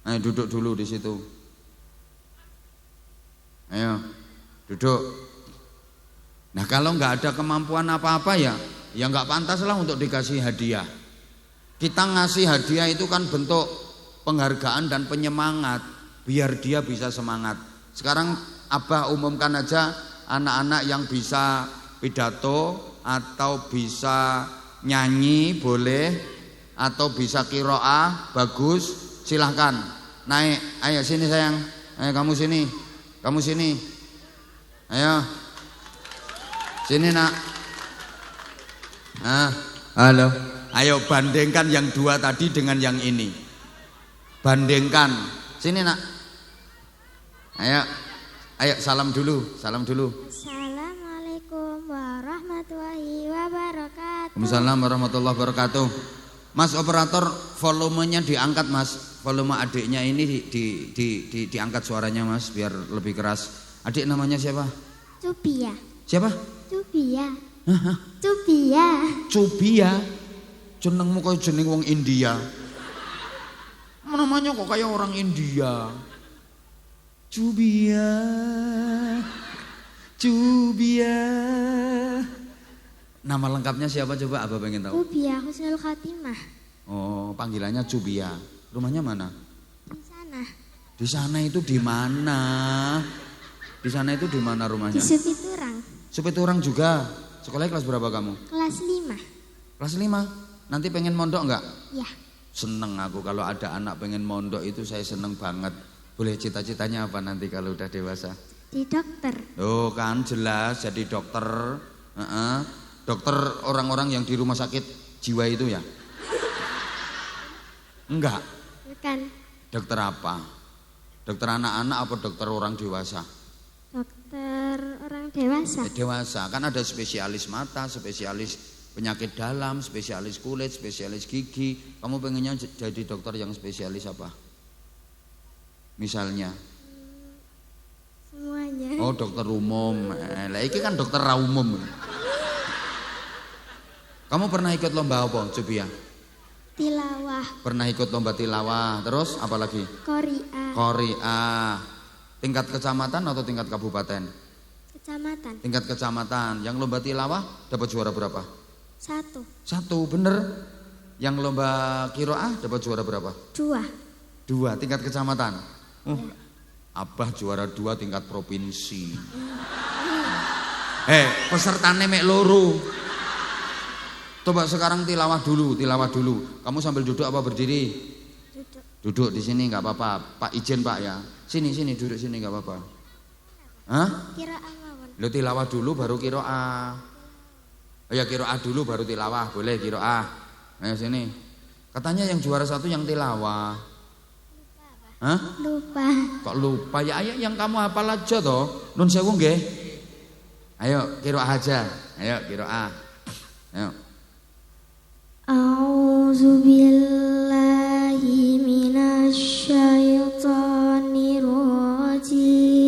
Ayo duduk dulu di situ. Ayo duduk. Nah kalau nggak ada kemampuan apa-apa ya nggak pantas lah untuk dikasih hadiah. Kita ngasih hadiah itu kan bentuk penghargaan dan penyemangat biar dia bisa semangat. Sekarang Abah umumkan aja anak-anak yang bisa pidato atau bisa nyanyi boleh, atau bisa qiraah bagus, silahkan naik. Ayo sini sayang, ayo kamu sini, ayo sini nak. Nah, halo, ayo bandingkan yang dua tadi dengan yang ini, bandingkan. Sini nak, ayo salam dulu. Assalamualaikum warahmatullahi wabarakatuh. Waalaikumsalam warahmatullahi wabarakatuh. Mas operator, volumenya diangkat Mas. Volume adiknya ini diangkat suaranya Mas biar lebih keras. Adik namanya siapa? Cubia. Siapa? Cubia. Hah? Cubia. Jenengmu kayak jeneng wong India. Namanya kok kayak orang India. Cubia. Nama lengkapnya siapa coba Abah pengen tahu? Cubia Husnul Khatimah. Oh, panggilannya Cubia. Rumahnya mana? Di sana. Di sana itu di mana? Di sana itu di mana rumahnya? Di Supiturang. Supiturang juga. Sekolahnya kelas berapa kamu? Kelas 5. Kelas 5. Nanti pengen mondok enggak? Ya. Seneng aku kalau ada anak pengen mondok itu saya seneng banget. Boleh cita-citanya apa nanti kalau udah dewasa? Di dokter. Oh kan jelas jadi dokter. Dokter orang-orang yang di rumah sakit jiwa itu ya? Enggak. Bukan. Dokter apa? Dokter anak-anak apa dokter orang dewasa? Dokter orang dewasa. Dewasa, kan ada spesialis mata, spesialis penyakit dalam, spesialis kulit, spesialis gigi. Kamu pengennya jadi dokter yang spesialis apa? Misalnya? Semuanya. Oh dokter umum. Lah iki kan dokter ra umum. Kamu pernah ikut lomba apa, Cubia? Tilawah. Pernah ikut lomba tilawah. Terus apa lagi? Qori'ah. Tingkat kecamatan atau tingkat kabupaten? Kecamatan. Tingkat kecamatan. Yang lomba tilawah dapat juara berapa? 1. 1, bener. Yang lomba qiraah dapat juara berapa? 2. 2, tingkat kecamatan. Abah juara 2 tingkat provinsi. Pesertane mek loro. Coba sekarang tilawah dulu. Kamu sambil duduk apa berdiri? Duduk di sini nggak apa-apa. Pak izin Pak ya. Sini duduk sini nggak apa-apa. Hah? Qiraah mawon. Lo tilawah dulu baru qiraah. Oh ya qiraah dulu baru tilawah, boleh qiraah. Ayo sini. Katanya yang juara 1 yang tilawah. Hah? Lupa. Kok lupa ya? Ayo yang kamu hafal aja toh. Nun sewu nggih. Ayo qiraah aja. Ayo qiraah. Ayo. A'udzubillahi minasyaitonir rajim.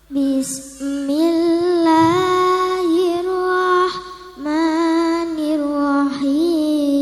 Bismillahirrahmanirrahim.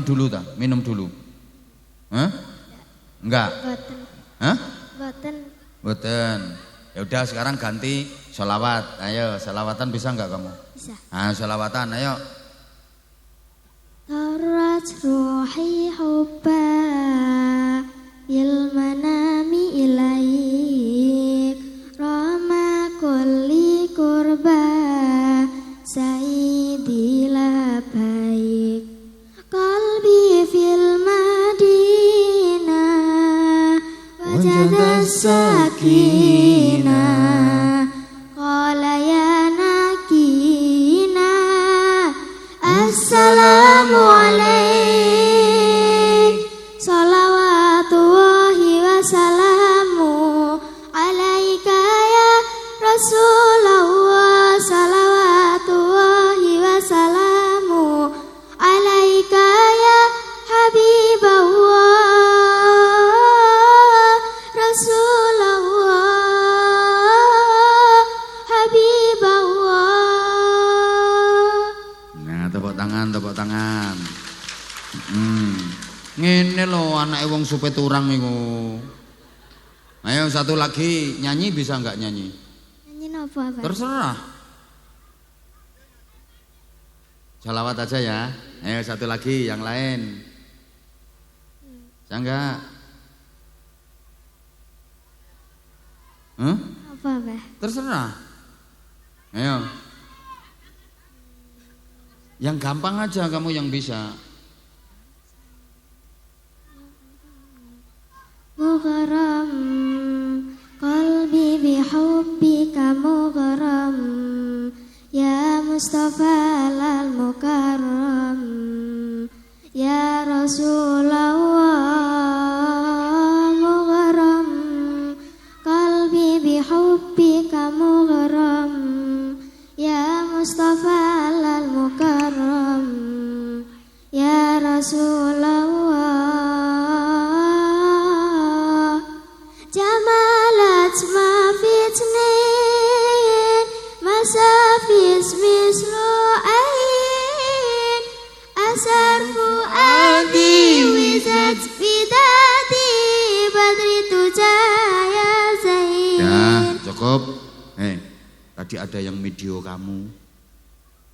dulu ta? Minum dulu. Hah? Enggak. Boten. Hah? Boten. Boten. Ya udah sekarang ganti sholawat. Ayo, sholawatan bisa enggak kamu? Bisa. Ah, sholawatan, ayo. Tarat ruhi hubba bil manami ilaik rama kulli kurba sayyidi labaik qalbi fil madinah wajada sakinah qala ya nakina assalamu alaik salawatullahi wa salamu alaika ya Rasulullah salawatullahi wa salamu alaika ya Habibullah Rasulullah Habibullah. Nah, tepuk tangan, tepuk tangan. Ngene lho anake wong supe turang iku. Ayo satu lagi, nyanyi bisa enggak nyanyi? Nyanyi napa, Pak? Terserah. Sholawat aja ya. Ayo satu lagi yang lain. Bisa enggak? Apa, Pak? Terserah. Ayo. Yang gampang aja kamu yang bisa. Mugharam qalbi bihubbika mugharam ya Mustafa lal mukarram ya Rasulullah mugharam qalbi bihubbika mugharam ya Mustafa lal mukarram ya Rasulullah jamalat ma fitnin masafis mislu ain asar fuadi wizat bidati badri tujaya zain. Ya, cukup. Tadi ada yang video kamu.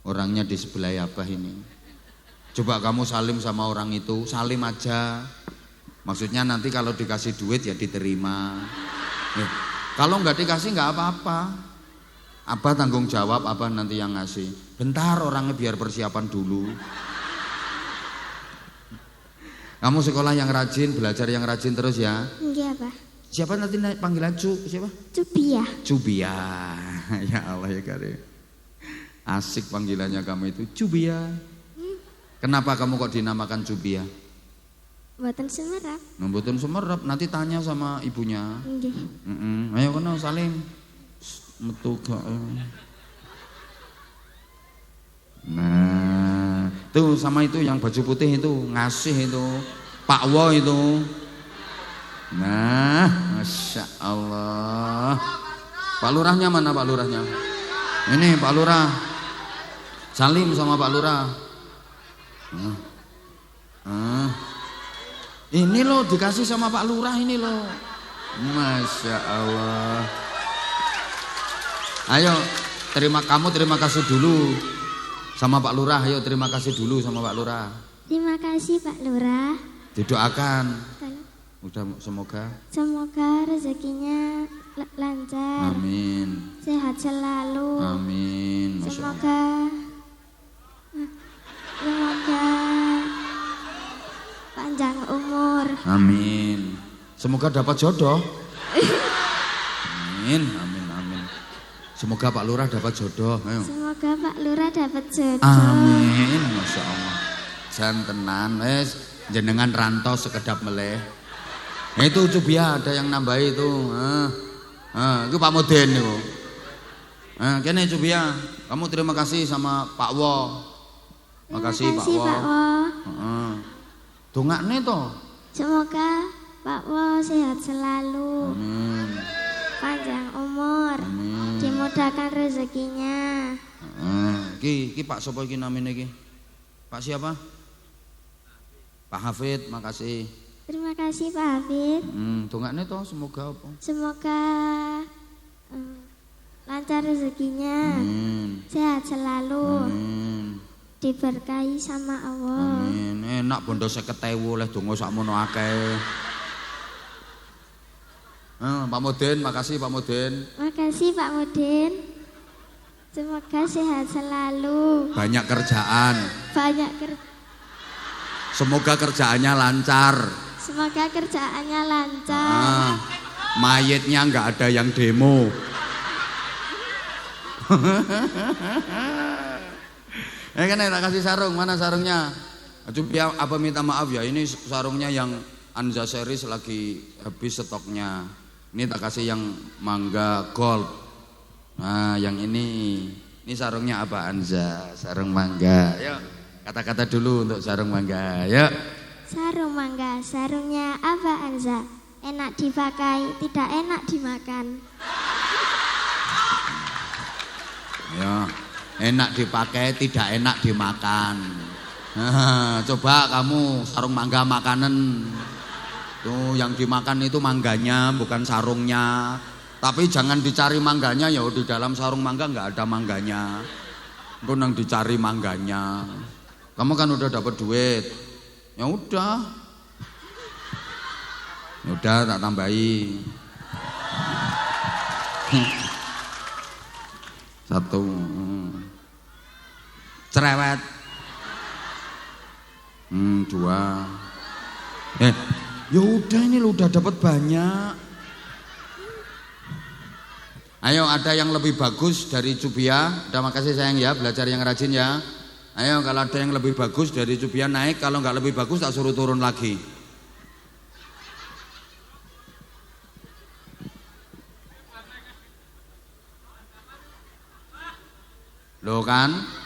Orangnya di sebelah Abah ini. Coba kamu salim sama orang itu, salim aja. Maksudnya nanti kalau dikasih duit ya diterima. Kalau nggak dikasih nggak apa-apa. Abah tanggung jawab, Abah nanti yang ngasih. Bentar orangnya biar persiapan dulu. Kamu sekolah yang rajin, belajar yang rajin terus ya. Iya, Pak. Siapa nanti naik panggilan siapa? Cubia. Cubia. Ya Allah ya Karim. Asik panggilannya kamu itu Cubia. Kenapa kamu kok dinamakan Cubia? Mboten semerap. Mboten semerap, nanti tanya sama ibunya. Nggih. Ayo kono salim. Metu gak. Nah, tuh sama itu yang baju putih itu ngasih itu Pak Wo itu. Nah, Masya Allah. Pak Lurahnya mana Pak Lurahnya? Ini Pak Lurah. Salim sama Pak Lurah. Ini loh dikasih sama Pak Lurah ini loh. Masya Allah. Ayo terima kasih dulu sama Pak Lurah. Ayo terima kasih dulu sama Pak Lurah. Terima kasih Pak Lurah. Didoakan. Udah semoga rezekinya lancar. Amin. Sehat selalu. Amin. Masya Allah. Semoga panjang umur. Amin. Semoga dapat jodoh. Amin. Semoga Pak Lurah dapat jodoh. Ayo. Semoga Pak Lurah dapat jodoh. Amin. Masya Allah. Jan tenan wes jenengan rantau sekedap meleh. Itu Cubia ada yang nambah itu. Itu Pak Moden itu. Kene Cubia, kamu terima kasih sama Pak Wo. Makasih Pak Wo. Dongakne to. Semoga Pak Wo sehat selalu. Amin. Panjang umur. Amin. Dimudahkan rezekinya. Ki Pak sapa iki namine iki? Pak siapa? Pak Hafid, makasih. Terima kasih Pak Hafid. Dongakne toh semoga apa? Semoga lancar rezekinya, sehat selalu, diberkahi sama Allah. Amin. Enak bondo 50.000 oleh donga sakmono akeh. Pak Mudin, makasih Pak Mudin. Makasih Pak Mudin. Semoga sehat selalu. Banyak kerjaan. Semoga kerjaannya lancar. Semoga kerjaannya lancar. Mayitnya nggak ada yang demo. Kan tak kasih sarung, mana sarungnya? Coba apa minta maaf ya, ini sarungnya yang Anza series lagi habis stoknya. Ini tak kasih yang mangga gold. Nah, yang ini sarungnya apa Anza? Sarung mangga. Yuk, kata-kata dulu untuk sarung mangga. Yuk. Sarung mangga, sarungnya apa Anza? Enak dipakai, tidak enak dimakan. Ya, enak dipakai, tidak enak dimakan. Nah, coba kamu sarung mangga makanan. Tuh yang dimakan itu mangganya bukan sarungnya. Tapi jangan dicari mangganya ya, di dalam sarung mangga nggak ada mangganya. Itu yang dicari mangganya. Kamu kan udah dapat duit. Ya udah. Ya udah tak tambahi. 1. Cerewet. 2. Ya udah, ini lu udah dapat banyak. Ayo, ada yang lebih bagus dari Cubia. Udah, makasih sayang ya, belajar yang rajin ya. Ayo, kalau ada yang lebih bagus dari Cubia naik, kalau nggak lebih bagus tak suruh turun lagi. Loh kan?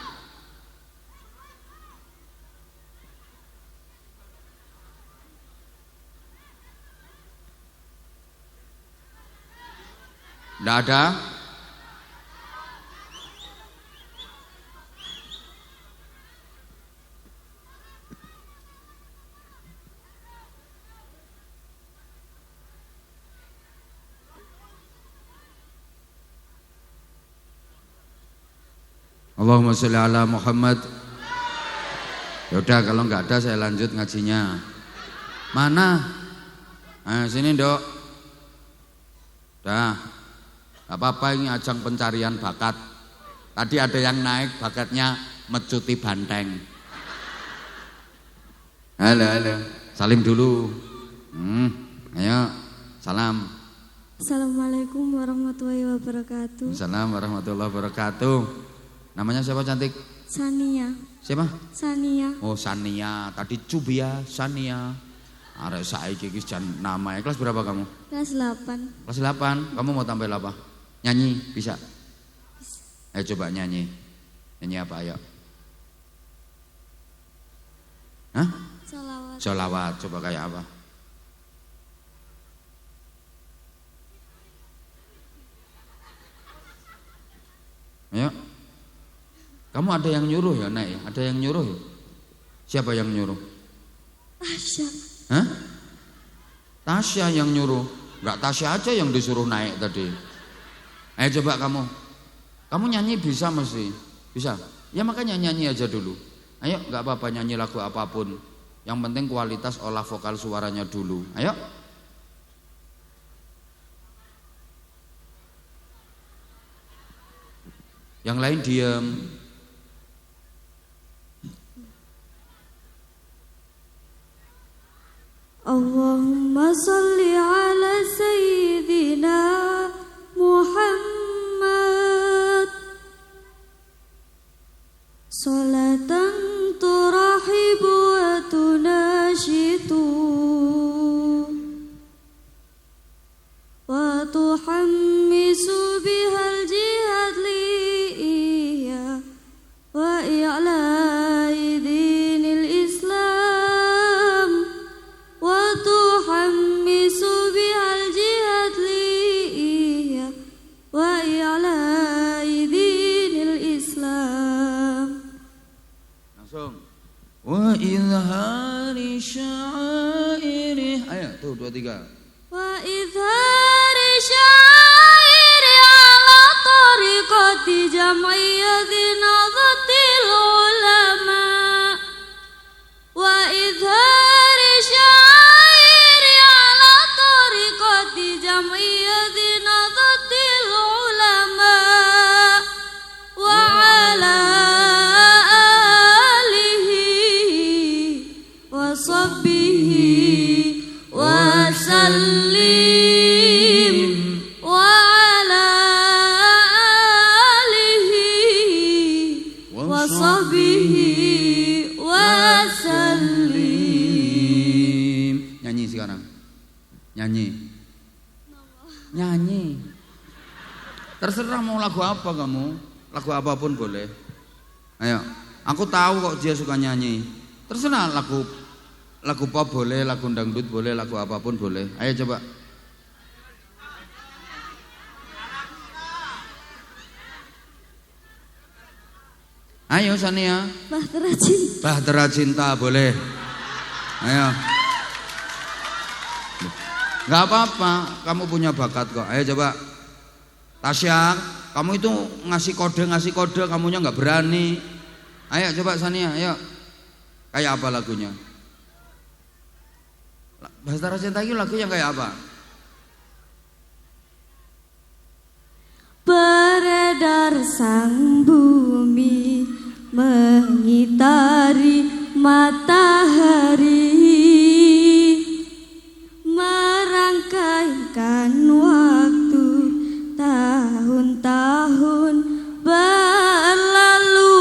Nggak ada? Allahumma sholli ala Muhammad. Yaudah, kalau nggak ada saya lanjut ngajinya. Mana? Sini Dok. Dah. Gak apa-apa, ini ajang pencarian bakat. Tadi ada yang naik bakatnya mecuti banteng. Halo. Salim dulu. Ayo, salam. Assalamualaikum warahmatullahi wabarakatuh. Assalamualaikum warahmatullahi wabarakatuh. Namanya siapa cantik? Sania. Siapa? Sania. Oh, Sania. Tadi Cubia, Sania. Arek saiki iki jan namanya. Kelas berapa kamu? Kelas 8. Kelas 8. Kamu mau tampil apa? Nyanyi bisa? Ayo coba nyanyi. Nyanyi apa ayo? Hah? Sholawat. Sholawat. Coba kayak apa? Ayo. Kamu ada yang nyuruh ya, Nak? Ada yang nyuruh ya? Siapa yang nyuruh? Tasya. Hah? Tasya yang nyuruh. Enggak, Tasya aja yang disuruh naik tadi. Ayo coba kamu. Kamu nyanyi bisa mesti. Bisa? Ya makanya nyanyi aja dulu. Ayo, enggak apa-apa nyanyi lagu apapun. Yang penting kualitas olah vokal suaranya dulu. Ayo. Yang lain diam. Allahumma salli ala sayyidina Muhammad salatan turahibu wa tunashitu wa tuhammisu bihal jihad liya 2 3. Wa idhari syairi ala tariqati jam'iyyati nadhatil ulama. Wa idhari syairi ala tariqati jam'iyyati nadhatil ulama. Wa ala alihi wa sahbihi wa sallim wa ala alihi wa sahbihi wa sallim. Nyanyi sekarang. Nyanyi. Nyanyi. Terserah mau lagu apa kamu. Lagu apapun boleh. Ayo. Aku tahu kok dia suka nyanyi. Terserah lagu pop boleh, lagu dangdut boleh, lagu apapun boleh. Ayo coba. Ayo Sania. Bahtera Cinta. Bahtera Cinta boleh. Ayo. Gak apa-apa, kamu punya bakat kok. Ayo coba. Tasya, kamu itu ngasih kode, kamunya nggak berani. Ayo coba Sania, ayo. Kayak apa lagunya? Bahtera Cinta itu lagu yang kayak apa? Beredar sang bumi mengitari matahari, merangkaikan waktu tahun-tahun berlalu.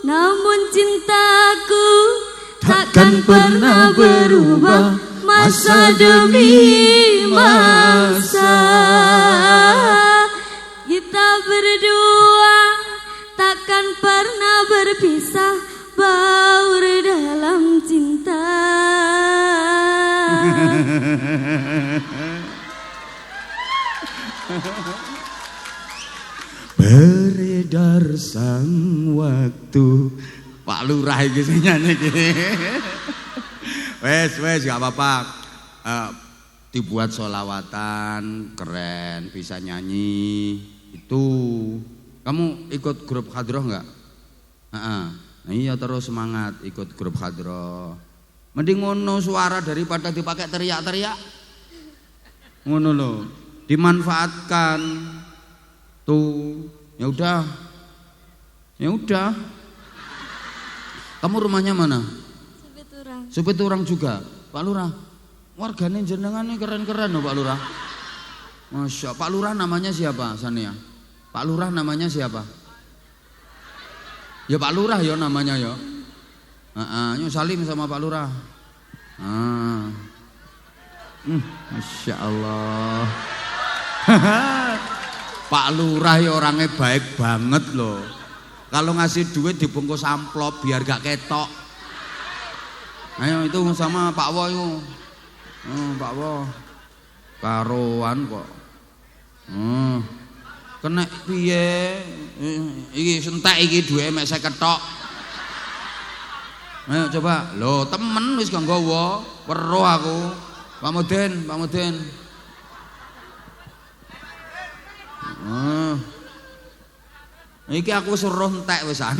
Namun cintaku takkan pernah berubah masa demi masa. Kita berdua takkan pernah berpisah, baur dalam cinta. Beredar sang waktu. Pak Lurah iki sing nyanyi iki. Wes gak apa-apa. Dibuat sholawatan, keren, bisa nyanyi. Itu. Kamu ikut grup hadroh enggak? Nah, iya terus semangat ikut grup hadroh. Mending ngono suara daripada dipakai teriak-teriak. Ngono loh. Dimanfaatkan. Tuh, ya udah. Kamu rumahnya mana? Supiturang juga. Pak Lurah, warganya jenengan ini keren-keren loh Pak Lurah. Masya, Pak Lurah namanya siapa Sania? Pak Lurah namanya siapa? Ya Pak Lurah ya namanya ya. Yuk salim sama Pak Lurah. Masya Allah. Pak Lurah ya orangnya baik banget loh. Kalau ngasih duit dibungkus amplop biar gak ketok. Ayo itu sama Pak Wo itu. Pak Wo. Karoan kok. Kena piye? Iki sentek iki duwe mek 50 ketok. Ayo coba. Loh, temen wis gak nggawa. Weruh aku. Pak Mudin. Iki aku suruh entek wisan.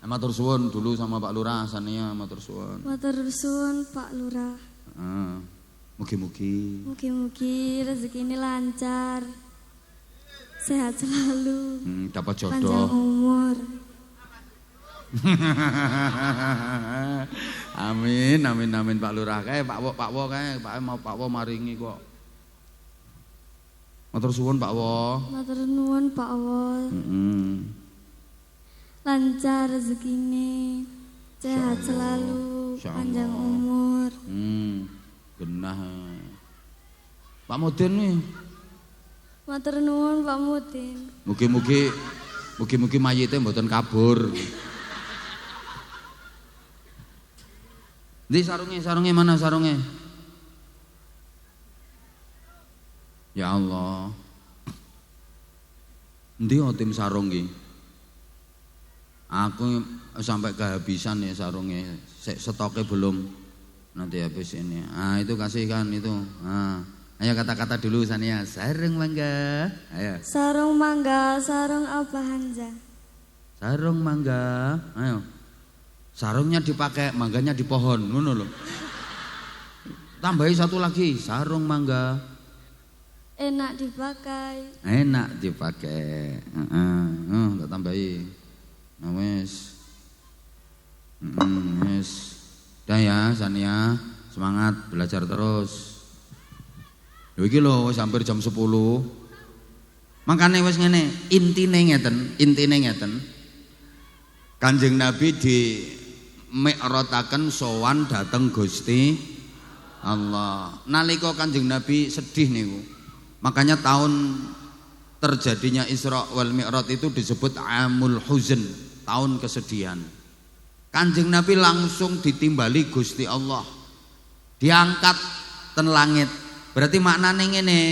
Matur suwun dulu sama Pak Lurah, Sania matur suwun. Matur suwun Pak Lurah. Mugi-mugi. Mugi-mugi rezeki ini lancar. Sehat selalu. Dapat jodoh. Panjang umur. Amin Pak Lurah. Kae Pak Wo kae Pak Wo maringi kok. Matur suwun Pak Wo. Matur nuwun Pak Wo. Lancar rezekine, sehat selalu, panjang umur. Genah. Pak Mudin nih. Matur nuwun Pak Mudin. Mugi-mugi mayite mboten kabur. Ndi sarunge mana sarunge? Ya Allah. Ndi tim sarung iki? Aku sampai kehabisan ya sarungnya. Stoknya belum. Nanti habis ini. Itu kasihkan itu. Ayo kata-kata dulu Sania. Sarung mangga. Ayo. Sarung mangga, sarung Abah Hanza. Sarung mangga. Ayo. Sarungnya dipakai, mangganya di pohon. Ngono lho. Tambahi satu lagi, sarung mangga. Enak dipakai. Enak dipakai. Tak tambahi. Nah wes. Wes. Dah ya Sania, semangat belajar terus. Lho iki lho wis hampir jam 10. Makane wis ngene, intine ngeten. Kanjeng Nabi di mi'rataken sowan dhateng Gusti Allah. Nalika Kanjeng Nabi sedih niku. Makanya tahun terjadinya Isra wal Mi'raj itu disebut Amul Huzn, tahun kesedihan. Kanjeng Nabi langsung ditimbali Gusti Allah. Diangkat ten langit. Berarti maknane ngene.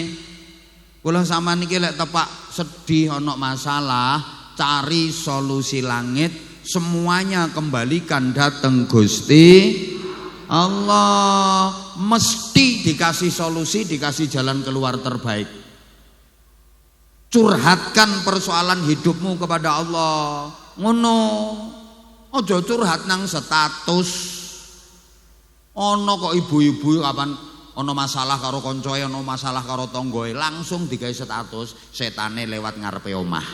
Kula sampean niki lek tepak sedih ana masalah, cari solusi langit, semuanya kembalikan datang Gusti Allah, mesti dikasih solusi, dikasih jalan keluar terbaik. Curhatkan persoalan hidupmu kepada Allah. Ngono. Aja curhat nang status. Ana kok ibu-ibu kapan ana masalah karo koncoe, ana masalah karo tanggoe, langsung digawe status, setane lewat ngarepe omah.